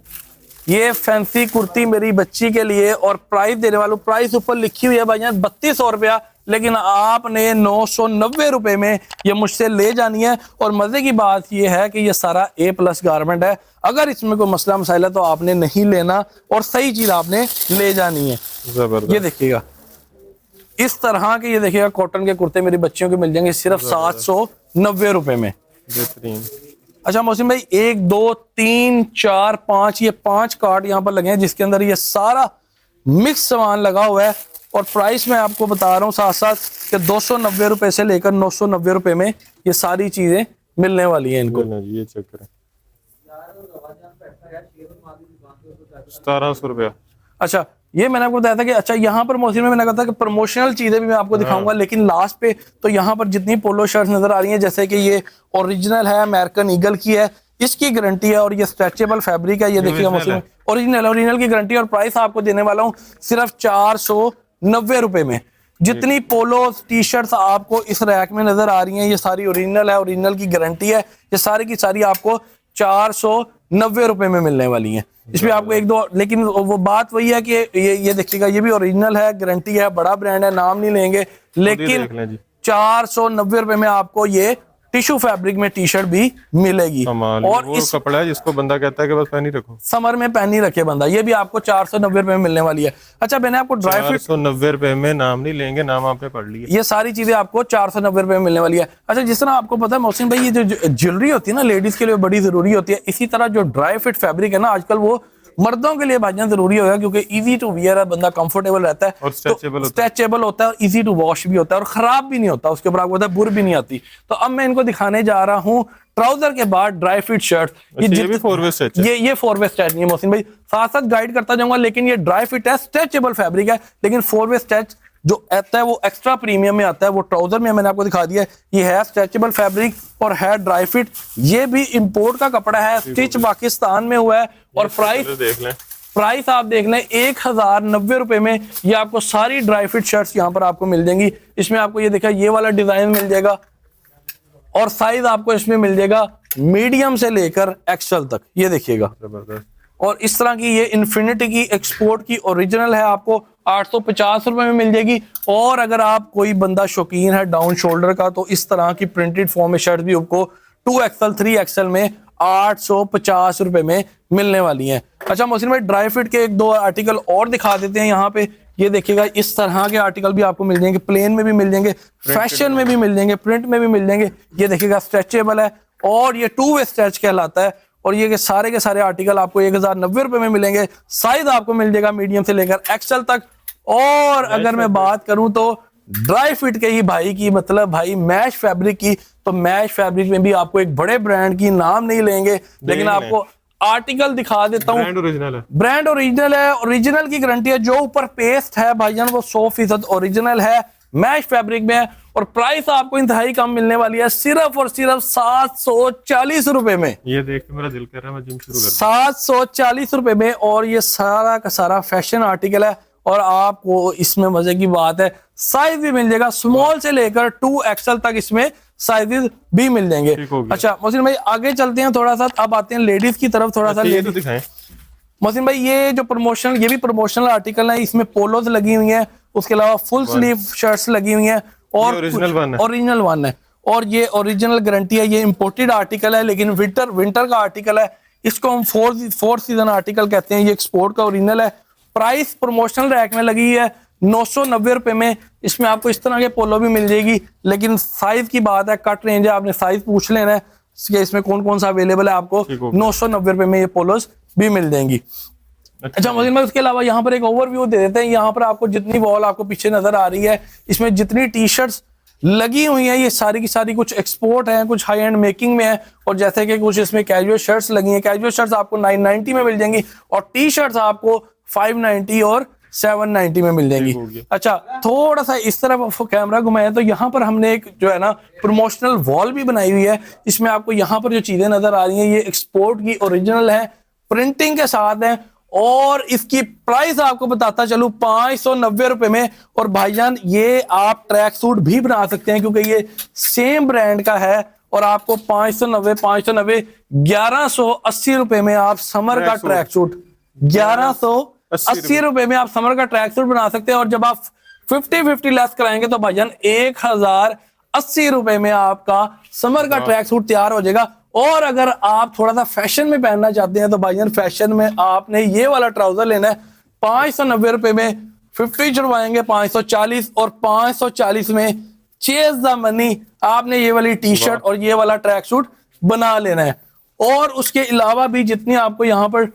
ये फैंसी कुर्ती मेरी बच्ची के लिए, और प्राइस देने वालों, प्राइस ऊपर लिखी हुई है भाईजान 3200 रुपया, लेकिन आपने 990 रुपए में ये मुझसे ले जानी है। और मजे की बात ये है कि ये सारा A+ गारमेंट है, अगर इसमें कोई मसला मसाइल है तो आपने नहीं लेना और सही चीज आपने ले जानी है। ये देखिएगा इस तरह के, ये देखिएगा कॉटन के कुर्ते मेरी बच्चियों के मिल जाएंगे सिर्फ 790 रुपए में। बेहतरीन। अच्छा मोहसिन भाई 1 2 3 4 5 ये 5 कार्ड यहाँ पर लगे हैं, जिसके अंदर ये सारा मिक्स सामान लगा हुआ है। और प्राइस मैं आपको बता रहा हूँ साथ साथ कि 290 रुपए से लेकर 990 रुपए में ये सारी चीजें मिलने वाली हैं इनको। ये चेक करें 1700 रुपया। अच्छा, ये मैंने आपको बताया था कि अच्छा यहाँ पर मोहसिन में मैंने कहा था कि प्रमोशनल चीजें भी मैं आपको दिखाऊंगा, लेकिन लास्ट पे तो यहाँ पर जितनी पोलो शर्ट्स नजर आ रही हैं, जैसे कि ये ओरिजिनल है, अमेरिकन ईगल की है, इसकी गारंटी है, और ये स्ट्रेचेबल फैब्रिक है। ये देखिएगा मोहसिन, ओरिजिनल की गारंटी, और प्राइस आपको देने वाला हूँ सिर्फ 490 रुपए में। जितनी पोलो टी शर्ट्स आपको इस रैक में नजर आ रही हैं ये सारी ओरिजिनल है, ओरिजिनल की गारंटी है, ये सारी की सारी आपको 490 रुपए में मिलने वाली हैं। इसमें आपको 1-2, लेकिन वो बात वही है कि ये देखिएगा ये भी ओरिजिनल है, गारंटी है, बड़ा ब्रांड है, नाम नहीं लेंगे, लेकिन 490 रुपए में आपको ये टिश्यू फैब्रिक में टी शर्ट भी मिलेगी। और इस कपड़ा है जिसको बंदा कहता है कि बस पहन ही रखो, समर में पहन ही रखे बंदा, ये भी आपको 490 रुपए में मिलने वाली है। अच्छा मैंने आपको ड्राई फिट 490 रुपए में, नाम नहीं लेंगे, नाम आपने पढ़ लिया, ये सारी चीजें आपको 490 रुपए में मिलने वाली है। अच्छा, जिस तरह आपको पता है मोहसिन भाई, ये जो ज्वेलरी होती है ना लेडीज के लिए बड़ी जरूरी होती है, इसी तरह जो ड्राई फिट फैब्रिक है ना आजकल वो मर्दों के लिए भाईजान जरूरी होगा, क्योंकि इजी टू वियर है, बंदा कंफर्टेबल रहता है और स्ट्रेचेबल होता है, इजी टू वॉश भी होता है और खराब भी नहीं होता, उसके ऊपर आपको पता है बुर भी नहीं आती। तो अब मैं इनको दिखाने जा रहा हूँ ट्राउजर के बाद ड्राई फिट शर्ट। ये भी 4 वे स्ट्रेच है, ये 4 वे स्ट्रेच नहीं है मोहसिन भाई, साथ साथ गाइड करता जाऊंगा, लेकिन ये ड्राई फिट है, स्ट्रेचेबल फैब्रिक है, लेकिन 4 वे स्ट्रेच जो आता है वो एक्स्ट्रा प्रीमियम में आता है, वो ट्राउजर में मैंने आपको दिखा दिया है। ये है स्ट्रेचेबल फैब्रिक और है ड्राई फिट, ये भी इंपोर्ट का कपड़ा है, स्टिच पाकिस्तान में हुआ है। और प्राइस देख लें, प्राइस आप देख लें 1090 रुपए में ये आपको सारी ड्राई फिट शर्ट्स यहाँ पर आपको मिल जाएंगी। इसमें आपको ये देखा ये वाला डिजाइन मिल जाएगा और साइज आपको इसमें मिल जाएगा मीडियम से लेकर एक्सेल तक, ये देखिएगा। जबरदस्त। और इस तरह की ये इन्फिनिटी की एक्सपोर्ट की ओरिजिनल है, आपको 850 रुपए में मिल जाएगी। और अगर आप कोई बंदा शौकीन है डाउन शोल्डर का तो इस तरह की प्रिंटेड फॉर्म में शर्ट भी आपको 2XL 3XL में 850 रुपए में मिलने वाली हैं। अच्छा मोहसिन भाई, ड्राई फिट के एक दो आर्टिकल और दिखा देते हैं यहाँ पे। ये देखिएगा इस तरह के आर्टिकल भी आपको मिल जाएंगे, प्लेन में भी मिल जाएंगे, फैशन में भी मिल जाएंगे, प्रिंट में भी मिल जाएंगे। ये देखिएगा स्ट्रेचेबल है और ये 2 वे स्ट्रेच कहलाता है। और ये के सारे आर्टिकल आपको 1090 रुपए में मिलेंगे। साइज आपको मिल जाएगा मीडियम से लेकर एक्सेल तक। और अगर मैं बात करूं तो ड्राई फिट के ही भाई की, मतलब भाई मैश फैब्रिक की, तो मैश फैब्रिक में भी आपको एक बड़े ब्रांड की नाम नहीं लेंगे, लेकिन आपको आर्टिकल दिखा देता हूँ। ब्रांड ओरिजिनल है, ब्रांड ओरिजिनल है, ओरिजिनल की गारंटी है। जो ऊपर पेस्ट है भाईजान वो 100% ओरिजिनल है, मैश फैब्रिक में है। और प्राइस आपको इंतहाई कम मिलने वाली है, सिर्फ और सिर्फ 740 रुपए में। ये देख के मेरा दिल कर रहा है मैं जिम शुरू कर 740 रुपए में। और ये सारा का सारा फैशन आर्टिकल है। और आपको इसमें मजे की बात है साइज भी मिल जाएगा, स्मॉल से लेकर 2XL तक इसमें साइजेस भी मिल जाएंगे। अच्छा मोहसिन भाई आगे चलते हैं थोड़ा सा, अब आते हैं लेडीज की तरफ थोड़ा सा। लेडीज दिखाएं मोहसिन भाई, ये जो प्रमोशनल, ये भी प्रमोशनल आर्टिकल है, इसमें पोलोज लगी हुई हैं, उसके अलावा फुल स्लीव शर्ट्स लगी हुई हैं और ओरिजिनल वन है। और ये ओरिजिनल गारंटी है। ये इंपोर्टेड आर्टिकल है लेकिन विंटर का आर्टिकल है, इसको हम फोर सीजन आर्टिकल कहते हैं। ये एक्सपोर्ट का ओरिजिनल है। प्राइस प्रमोशनल रैक में लगी है 990 रुपए में। इसमें आपको इस तरह के पोलो भी मिल जाएगी, लेकिन साइज की बात है, कट रेंज है, आपने साइज पूछ लेना है कि इसमें कौन कौन सा अवेलेबल है। आपको 990 रुपए में ये पोलोस भी मिल जाएंगी। अच्छा मोहसिन भाई, उसके अलावा यहाँ पर एक ओवरव्यू दे देते हैं। यहाँ पर आपको जितनी वॉल आपको पीछे नजर आ रही है, इसमें जितनी टी शर्ट्स लगी हुई हैं, ये सारी की सारी कुछ एक्सपोर्ट है, कुछ हाई एंड मेकिंग में है। और जैसे कि कुछ इसमें कैजुअल शर्ट्स लगी हैं, कैजुअल शर्ट्स आपको 990 में मिल जाएंगी और टी शर्ट्स आपको 590 और 790 में मिल जाएंगी। अच्छा थोड़ा सा इस तरफ कैमरा घुमाया तो यहाँ पर हमने एक जो है ना प्रमोशनल वॉल भी बनाई हुई है। इसमें आपको यहाँ पर जो चीजें नजर आ रही हैं ये एक्सपोर्ट की ओरिजिनल है, प्रिंटिंग के साथ है। और इसकी प्राइस आपको बताता चलूं 590 रुपए में। और भाईजान ये आप ट्रैक सूट भी बना सकते हैं क्योंकि ये सेम ब्रांड का है। और आपको 590 1180 रुपए में आप समर का ट्रैक सूट 1180 रुपए में आप समर का ट्रैक सूट बना सकते हैं। और जब आप 50-50 लेस कराएंगे तो भाईजान 1080 रुपए में आपका समर का ट्रैक सूट तैयार हो जाएगा। और अगर आप थोड़ा सा फैशन में पहनना चाहते हैं तो भाईजान फैशन में आपने ये वाला ट्राउजर लेना है 590 रुपए में। 50 छुड़वाएंगे 540 और 540 में चेज द मनी आपने ये वाली टी शर्ट और ये वाला ट्रैक सूट बना लेना है। और उसके अलावा भी जितनी आपको यहाँ पर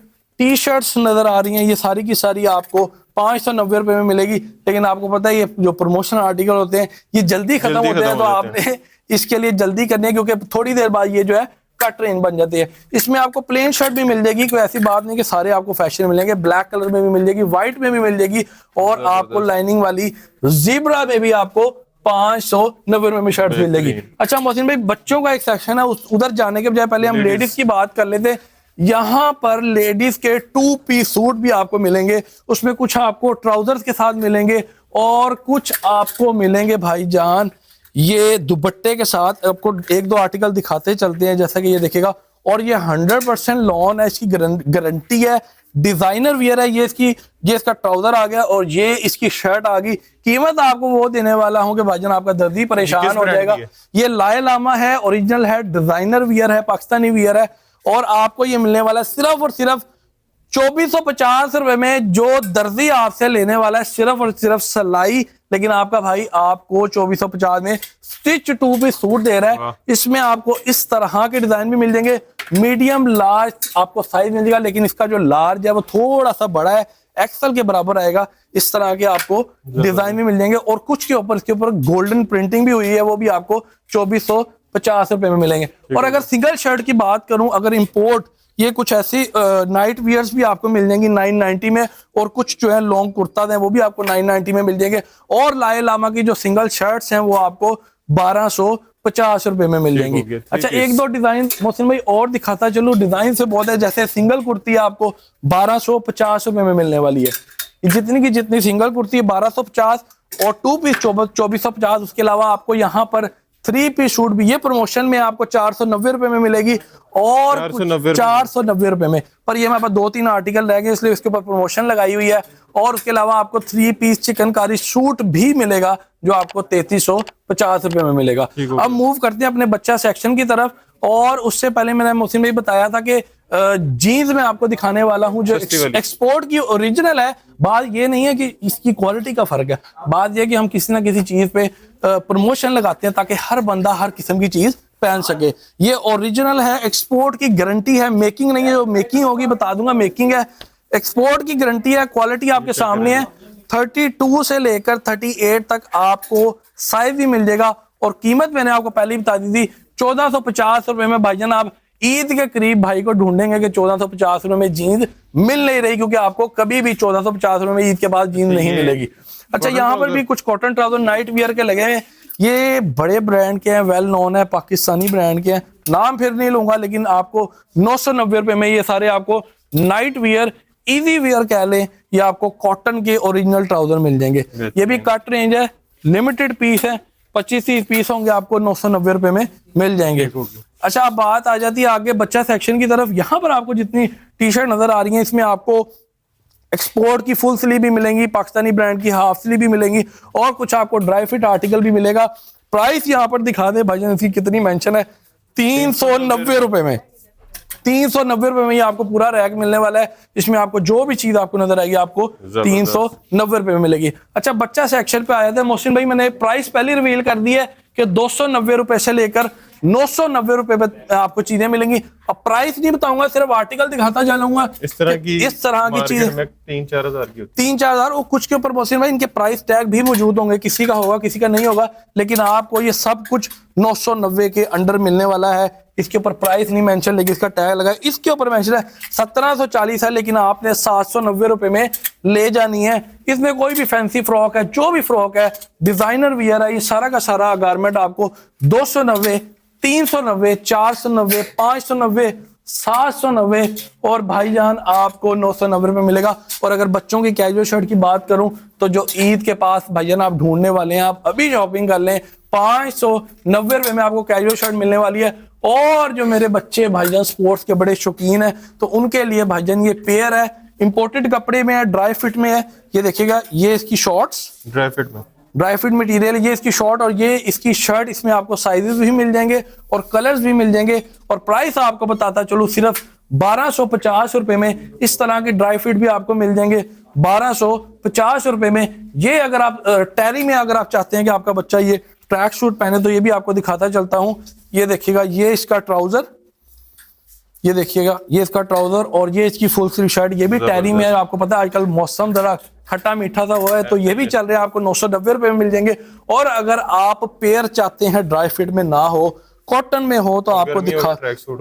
टी शर्ट्स नजर आ रही हैं ये सारी की सारी आपको 590 रुपए में मिलेगी। लेकिन आपको पता है ये जो प्रमोशन आर्टिकल होते हैं ये जल्दी खत्म होते हैं, तो आपने इसके लिए जल्दी करनी है क्योंकि थोड़ी देर बाद ये जो है कट रेंज बन जाती है। इसमें आपको प्लेन शर्ट भी मिल जाएगी, कोई ऐसी बात नहीं कि सारे आपको फैशन मिलेंगे। ब्लैक कलर में भी मिल जाएगी, व्हाइट में भी मिल जाएगी और आपको लाइनिंग वाली ज़ीब्रा में भी आपको 590 रुपए में शर्ट मिल जाएगी। अच्छा मोहसिन भाई, बच्चों का एक सेक्शन है, उधर जाने के बजाय पहले हम लेडीज की बात कर लेते हैं। यहाँ पर लेडीज के 2 पीस सूट भी आपको मिलेंगे, उसमें कुछ आपको ट्राउजर्स के साथ मिलेंगे और कुछ आपको मिलेंगे भाईजान ये दुपट्टे के साथ। आपको एक दो आर्टिकल दिखाते चलते हैं, जैसा कि ये देखिएगा। और ये 100% लॉन है, इसकी गारंटी है, डिजाइनर वियर है। ये इसका ट्राउजर आ गया और ये इसकी शर्ट आ गई। कीमत आपको वो देने वाला हूं कि भाईजान आपका दर्दी परेशान हो जाएगा। ये लाए लामा है, ओरिजिनल है, डिजाइनर वियर है, पाकिस्तानी वियर है। और आपको ये मिलने वाला है सिर्फ और सिर्फ 2450 रुपए में। जो दर्जी आपसे लेने वाला है सिर्फ और सिर्फ सिलाई, लेकिन आपका भाई आपको 2450 में स्टिच 2 पीस सूट दे रहा है। इसमें आपको इस तरह के डिजाइन भी मिल जाएंगे, मीडियम लार्ज आपको साइज मिल जाएगा, लेकिन इसका जो लार्ज है वो थोड़ा सा बड़ा है, एक्सल के बराबर आएगा। इस तरह के आपको डिजाइन भी मिल जाएंगे और कुछ के ऊपर इसके ऊपर गोल्डन प्रिंटिंग भी हुई है, वो भी आपको 2450 रुपए में मिलेंगे। और अगर सिंगल शर्ट की बात करूं, अगर इंपोर्ट ये कुछ ऐसी नाइट वियर्स भी आपको मिल जाएंगी 990 में, और कुछ जो है लॉन्ग कुर्ता है वो भी आपको 990 में मिल जाएंगे। और लाए लामा की जो सिंगल शर्ट्स हैं वो आपको 1250 रुपए में मिल जाएंगी। अच्छा, एक दो डिजाइन मोहसिन भाई और दिखाता चलो, डिजाइन से बहुत है। जैसे सिंगल कुर्ती आपको 1250 रुपए में मिलने वाली है। जितनी की जितनी सिंगल कुर्ती है 1250, और 2 पीस 2450। उसके अलावा आपको यहाँ पर 3 पीस सूट भी ये प्रमोशन में आपको 490 रुपए में मिलेगी, और 490 रुपए में। पर ये हमारे पास 2-3 आर्टिकल रह गए इसलिए इसके ऊपर प्रमोशन लगाई हुई है। और उसके अलावा आपको 3 पीस चिकनकारी सूट भी मिलेगा जो आपको 3350 रुपए में मिलेगा। अब मूव करते हैं अपने बच्चा सेक्शन की तरफ, और उससे पहले मैंने मोहसिन भाई बताया था कि जीन्स में आपको दिखाने वाला हूं जो एक्सपोर्ट की ओरिजिनल है। बात ये नहीं है कि इसकी क्वालिटी का फर्क है, बात यह कि हम किसी ना किसी चीज पे प्रमोशन लगाते हैं ताकि हर बंदा हर किस्म की चीज पहन सके। ये ओरिजिनल है, एक्सपोर्ट की गारंटी है, मेकिंग नहीं है। जो मेकिंग होगी बता दूंगा, मेकिंग है, एक्सपोर्ट की गारंटी है, क्वालिटी आपके सामने है। 32 से लेकर 38 तक आपको साइज भी मिल जाएगा। और कीमत मैंने आपको पहले ही बता दी थी, 1450 रुपए में। भाईजान आप ईद के करीब भाई को ढूंढेंगे कि 1450 रुपए में जीन्स मिल नहीं रही, क्योंकि आपको कभी भी 1450 रुपए में ईद के बाद जीन्स नहीं मिलेगी। अच्छा, यहाँ पर भी कुछ कॉटन ट्राउजर नाइट वियर के लगे हैं। ये बड़े ब्रांड के हैं, वेल नोन है, पाकिस्तानी ब्रांड के हैं, नाम फिर नहीं लूंगा, लेकिन आपको 990 रुपए में ये सारे आपको नाइट वियर, इजी वियर कह लें, ये आपको कॉटन के ओरिजिनल ट्राउजर मिल जाएंगे। ये भी कट रेंज है, लिमिटेड पीस है, 25-30 पीस होंगे, आपको 990 रुपए में मिल जाएंगे। अच्छा, अब बात आ जाती है आगे बच्चा सेक्शन की तरफ। यहाँ पर आपको जितनी टी शर्ट नजर आ रही है, इसमें आपको एक्सपोर्ट की फुल स्लीव भी मिलेंगी, पाकिस्तानी ब्रांड की हाफ स्लीव भी मिलेंगी, और कुछ आपको ड्राई फिट आर्टिकल भी मिलेगा। प्राइस यहाँ पर दिखा दे भाईजान, इसकी कितनी मेंशन है, 390 रुपए में। 390 रुपए में ये आपको पूरा रैक मिलने वाला है। इसमें आपको जो भी चीज आपको नजर आएगी आपको 390 रुपए में मिलेगी। अच्छा, बच्चा सेक्शन पे आया था मोहसिन भाई, मैंने प्राइस पहले रिवील कर दी है कि 290 रुपए से लेकर 990 रुपए पे आपको चीजें मिलेंगी। अब प्राइस नहीं बताऊंगा, सिर्फ आर्टिकल दिखाता जाऊंगा। इस तरह की चीज 3-4 हजार की 3-4 हजार, और कुछ के ऊपर मोहसिन भाई इनके प्राइस टैग भी मौजूद होंगे, किसी का होगा किसी का नहीं होगा, लेकिन आपको ये सब कुछ 990 के अंडर मिलने वाला है। इसके ऊपर प्राइस नहीं मेंशन, लेकिन इसका टैग लगा है। इसके ऊपर मेंशन है 1740 है, लेकिन आपने 790 रुपए में ले जानी है। इसमें कोई भी फैंसी फ्रॉक है, जो भी फ्रॉक है, डिजाइनर वियर है, ये सारा का सारा गारमेंट आपको 290, 390, 490, 590, 790 और भाईजान आपको 990 रुपए मिलेगा। और अगर बच्चों की कैजुअल शर्ट की बात करूं तो जो ईद के पास भाईजान आप ढूंढने वाले हैं, आप अभी शॉपिंग कर लें, 590 रुपए में आपको कैजुअल शर्ट मिलने वाली है। और जो मेरे बच्चे भाईजान स्पोर्ट्स के बड़े शौकीन है, तो उनके लिए भाईजान ये पेयर है, इंपोर्टेड कपड़े में है, ड्राई फिट में है। ये देखिएगा, ये इसकी शॉर्ट्स ड्राई फिट मटेरियल, ये इसकी शॉर्ट और ये इसकी शर्ट। इसमें आपको साइजेस भी मिल जाएंगे और कलर्स भी मिल जाएंगे। और प्राइस आपको बताता चलो, सिर्फ 1250 रुपए में इस तरह के ड्राई फिट भी आपको मिल जाएंगे, 1250 रुपए में। ये अगर आप टैरी में अगर आप चाहते हैं कि आपका बच्चा ये ट्रैक सूट पहने, तो ये भी आपको दिखाता चलता हूं। ये देखिएगा, ये इसका ट्राउजर, ये देखिएगा, ये इसका ट्राउजर और ये इसकी फुल स्लीव शर्ट। ये भी टैरी में है। आपको पता है आजकल मौसम जरा खट्टा मीठा सा हुआ है, तो ये भी चल रहे हैं, आपको 990 रुपए में मिल जाएंगे। और अगर आप पेयर चाहते हैं ड्राई फिट में ना हो, कॉटन में हो, तो आपको दिखा,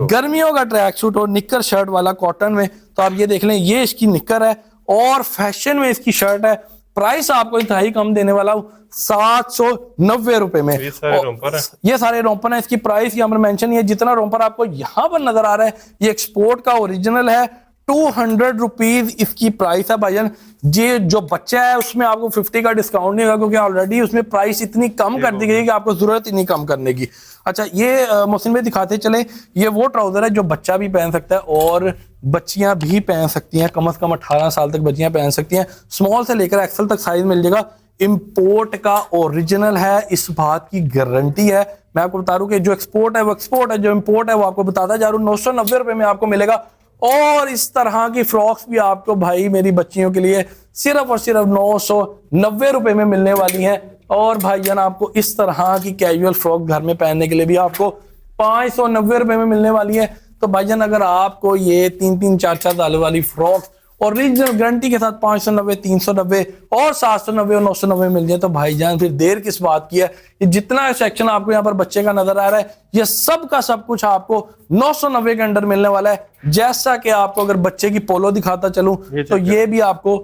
गर्मियों का ट्रैक सूट हो, निक्कर शर्ट वाला कॉटन में, तो आप ये देख लें, ये इसकी निक्कर है और फैशन में इसकी शर्ट है। प्राइस आपको इंतहाई कम देने वाला हूं, 790 रुपए में। ये सारे रोम्पर है। इसकी प्राइस यहाँ पर मेंशन है। जितना रोम्पर आपको यहाँ पर नजर आ रहा है, ये एक्सपोर्ट का ओरिजिनल है। 200 रुपीज इसकी प्राइस है भाईजान। ये जो बच्चा है उसमें आपको 50 का डिस्काउंट नहीं होगा, क्योंकि ऑलरेडी उसमें प्राइस इतनी कम कर दी गई है कि आपको जरूरत ही नहीं कम करने की। अच्छा, ये मोहसिन भाई दिखाते चले, ये वो ट्राउजर है जो बच्चा भी पहन सकता है और बच्चियां भी पहन सकती हैं। कम से कम 18 साल तक बच्चियां पहन सकती हैं। स्मॉल से लेकर एक्सेल तक साइज मिल जाएगा। इंपोर्ट का ओरिजिनल है, इस बात की गारंटी है। मैं आपको बता रहा हूं कि जो एक्सपोर्ट है वो एक्सपोर्ट है, जो इंपोर्ट है वो आपको बताता जा रहा हूं। 990 रुपए में आपको मिलेगा। और इस तरह की फ्रॉक्स भी आपको भाई मेरी बच्चियों के लिए सिर्फ और सिर्फ 990 रुपए में मिलने वाली हैं। और भाईजान आपको इस तरह की कैजुअल फ्रॉक घर में पहनने के लिए भी आपको 590 रुपए में मिलने वाली है। तो भाईजान अगर आपको ये 3-3, 4-4 डॉलर वाली फ्रॉक और रीजनल गारंटी के साथ 590, 390 और 790 और 990 मिल जाए तो भाईजान फिर देर किस बात की है। ये जितना सेक्शन आपको यहाँ पर बच्चे का नजर आ रहा है ये सब का सब कुछ आपको 990 के अंडर मिलने वाला है। जैसा कि आपको अगर बच्चे की पोलो दिखाता चलूं तो ये भी आपको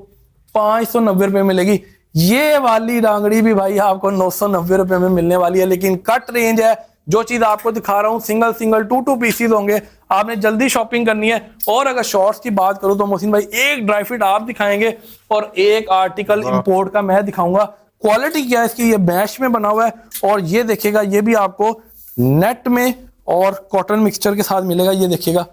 590 रुपए मिलेगी। ये वाली डांगड़ी भी भाई आपको 990 रुपए में मिलने वाली है, लेकिन कट रेंज है। जो चीज आपको दिखा रहा हूं सिंगल 2 पीसीज होंगे, आपने जल्दी शॉपिंग करनी है। और अगर शॉर्ट्स की बात करूं तो मोहसिन भाई एक ड्राई फिट आप दिखाएंगे और एक आर्टिकल इंपोर्ट का मैं दिखाऊंगा। क्वालिटी क्या है इसकी, ये मैश में बना हुआ है और ये देखिएगा ये भी आपको नेट में और कॉटन मिक्सचर के साथ मिलेगा। ये देखिएगा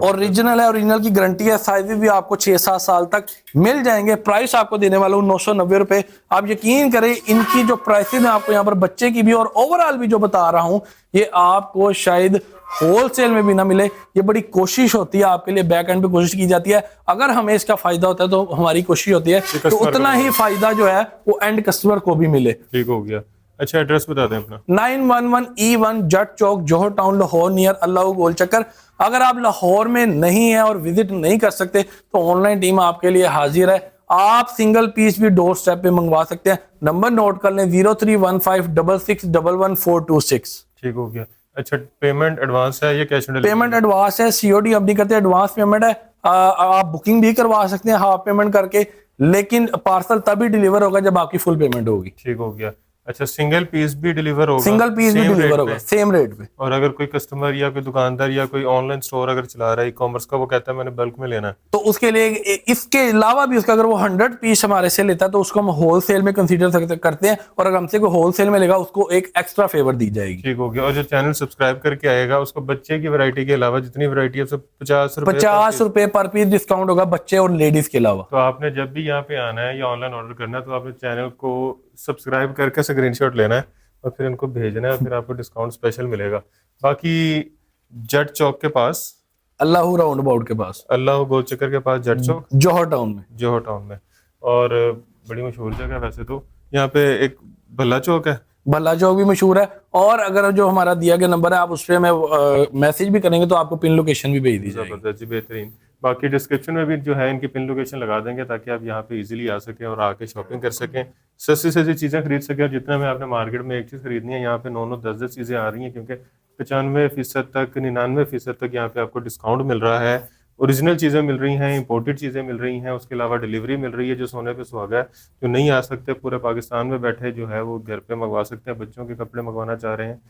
ओरिजिनल है, ओरिजिनल की गारंटी है। साइज भी आपको 6-7 साल तक मिल जाएंगे। प्राइस आपको देने वाला हूँ 990 रुपए। आप यकीन करें इनकी जो प्राइसेस है आपको यहाँ पर बच्चे की भी और ओवरऑल भी जो बता रहा हूँ ये आपको शायद होलसेल में भी ना मिले। ये बड़ी कोशिश होती है आपके लिए, बैक एंड पे कोशिश की जाती है। अगर हमें इसका फायदा होता है तो हमारी कोशिश होती है तो उतना ही फायदा जो है वो एंड कस्टमर को भी मिले। ठीक हो गया। अच्छा एड्रेस बता दें अपना। 911E1 जट चौक, जौहर टाउन, लाहौर, नियर अल्लाह गोल चक्कर। अगर आप लाहौर में नहीं है और विजिट नहीं कर सकते तो ऑनलाइन टीम आपके लिए हाजिर है। आप सिंगल पीस भी डोर स्टेप पे मंगवा सकते हैं। नंबर नोट कर लें 0315666146। ठीक हो गया। अच्छा पेमेंट एडवांस है या cash on delivery? Payment advance है, सीओडी अब नहीं करते, एडवांस पेमेंट है। आप बुकिंग भी करवा सकते हैं हाफ पेमेंट करके, लेकिन पार्सल तभी डिलीवर होगा जब आपकी फुल पेमेंट होगी। ठीक हो गया। अच्छा सिंगल पीस भी डिलीवर होगा? सिंगल पीस भी डिलीवर होगा सेम रेट पे। और अगर कोई कस्टमर या कोई दुकानदार या कोई ऑनलाइन स्टोर अगर चला रहा है ई-कॉमर्स का, वो कहता है मैंने बल्क में लेना है, तो उसके लिए इसके अलावा भी उसका अगर वो 100 पीस हमारे से लेता है तो उसको हम होलसेल में कंसीडर करते हैं और अगर हमसे कोई होलसेल में लेगा उसको एक एक्स्ट्रा फेवर दी जाएगी। ठीक हो गया। और जो चैनल सब्सक्राइब करके आएगा उसको बच्चे की वैरायटी के अलावा जितनी वैरायटी है सब 50 रुपए पर पीस डिस्काउंट होगा बच्चे और लेडीज के अलावा। तो आपने जब भी यहाँ पे आना है या ऑनलाइन ऑर्डर करना है तो आपने चैनल को सब्सक्राइब करके स्क्रीनशॉट लेना है और फिर इनको भेजना है, फिर आपको डिस्काउंट स्पेशल मिलेगा। बाकी जट चौक के पास, अल्लाह राउंड अबाउट के पास, अल्लाह गोल चक्कर के पास जट चौक, जौहर टाउन में, जौहर टाउन में। और बड़ी मशहूर जगह है वैसे तो। यहाँ पे एक भल्ला चौक है, भल्ला चौक भी मशहूर है। और अगर जो हमारा दिया गया नंबर है आप उस पर हमें मैसेज भी करेंगे तो आपको पिन लोकेशन भी भेज दी जाएगी। जबरदस्त जी, बेहतरीन। बाकी डिस्क्रिप्शन में भी जो है इनकी पिन लोकेशन लगा देंगे ताकि आप यहाँ पे इजीली आ सकें और आके शॉपिंग कर सकें, सस्ती सस्ती चीज़ें खरीद सकें। और जितना में आपने मार्केट में एक चीज़ खरीदनी है यहाँ पे 9-9, 10-10 चीज़ें आ रही हैं, क्योंकि 95% तक, 99% तक यहाँ पे आपको डिस्काउंट मिल रहा है। ओरिजिनल चीज़ें मिल रही हैं, इंपोर्टेड चीज़ें मिल रही हैं, उसके अलावा डिलीवरी मिल रही है जो सोने पे सुहागा है। जो नहीं आ सकते पूरे पाकिस्तान में बैठे जो है वो घर पे मंगवा सकते हैं। बच्चों के कपड़े मंगवाना चाह रहे हैं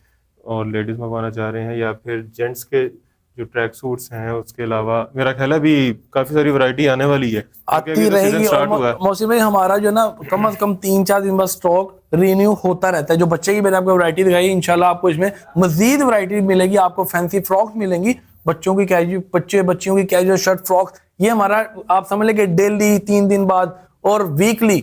और लेडीज़ मंगवाना चाह रहे हैं, या फिर जेंट्स के जो ट्रैक सूट्स हैं, उसके अलावा मेरा ख्याल है अभी काफ़ी सारी वैरायटी आने वाली है, आती रहेगी। और मौसम भाई हमारा जो ना कम से कम 3-4 दिन बाद स्टॉक रिन्यू होता रहता है। जो बच्चे की मैंने आपको वैरायटी दिखाई, इंशाल्लाह आपको इसमें मजीद वैरायटी मिलेगी। आपको फैंसी फ्रॉक मिलेंगी, बच्चों की कैजुअल, बच्चियों की कैजुअल शर्ट फ्रॉक। ये हमारा आप समझ लें कि डेली 3 दिन बाद और वीकली,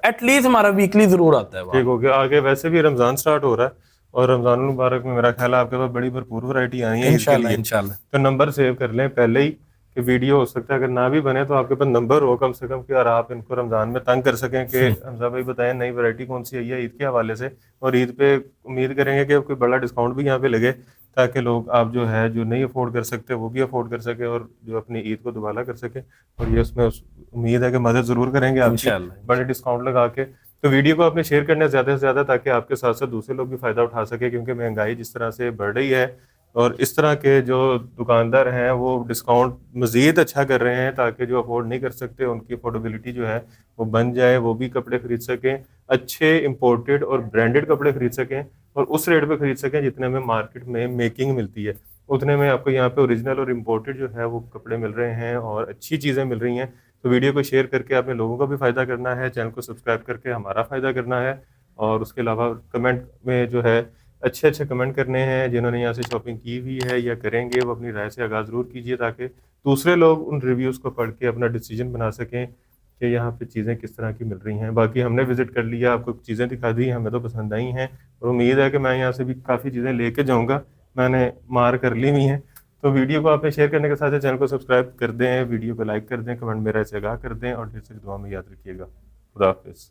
एटलीस्ट हमारा वीकली जरूर आता है। ठीक हो गया। आगे वैसे भी रमजान स्टार्ट हो रहा है और रमजान मुबारक में मेरा ख्याल है आपके पास बड़ी भरपूर वैरायटी आई है इंशाल्लाह। तो नंबर सेव कर लें पहले ही कि वीडियो हो सकता है अगर ना भी बने तो आपके पास नंबर हो कम से कम कि और आप इनको रमजान में तंग कर सकें कि हमजा भाई बताएं नई वैरायटी कौन सी आई है ईद के हवाले से। और ईद पे उम्मीद करेंगे कि कोई बड़ा डिस्काउंट भी यहाँ पे लगे ताकि लोग आप जो है जो नहीं अफोर्ड कर सकते वो भी अफोर्ड कर सके और जो अपनी ईद को दुबाला कर सके। और ये उसमें उम्मीद है कि मदद जरूर करेंगे आपकी बड़े डिस्काउंट लगा के। तो वीडियो को आपने शेयर करना ज़्यादा से ज़्यादा ताकि आपके साथ साथ दूसरे लोग भी फ़ायदा उठा सके, क्योंकि महंगाई जिस तरह से बढ़ रही है और इस तरह के जो दुकानदार हैं वो डिस्काउंट मज़ीद अच्छा कर रहे हैं ताकि जो अफोर्ड नहीं कर सकते उनकी अफोर्डेबिलिटी जो है वो बन जाए, वो भी कपड़े खरीद सकें, अच्छे इंपोर्टेड और ब्रांडेड कपड़े खरीद सकें और उस रेट पे खरीद सकें जितने में मार्केट में मेकिंग मिलती है उतने में आपको यहाँ पे ओरिजिनल और इम्पोर्टेड जो है वो कपड़े मिल रहे हैं और अच्छी चीज़ें मिल रही हैं। तो वीडियो को शेयर करके आपने लोगों का भी फ़ायदा करना है, चैनल को सब्सक्राइब करके हमारा फ़ायदा करना है और उसके अलावा कमेंट में जो है अच्छे अच्छे कमेंट करने हैं। जिन्होंने यहाँ से शॉपिंग की हुई है या करेंगे वो अपनी राय से आगाज़ ज़रूर कीजिए ताकि दूसरे लोग उन रिव्यूज़ को पढ़ के अपना डिसीजन बना सकें कि यहाँ पे चीज़ें किस तरह की मिल रही हैं। बाकी हमने विज़िट कर लिया, आपको चीज़ें दिखा दी, हमें तो पसंद आई हैं और उम्मीद है कि मैं यहाँ से भी काफ़ी चीज़ें लेके जाऊँगा, मैंने मार कर ली हुई हैं। तो वीडियो को आपने शेयर करने के साथ चैनल को सब्सक्राइब कर दें, वीडियो को लाइक कर दें, कमेंट में राय से आगाह कर दें और ढेर सारी दुआ में याद रखिएगा। खुदा हाफिज़।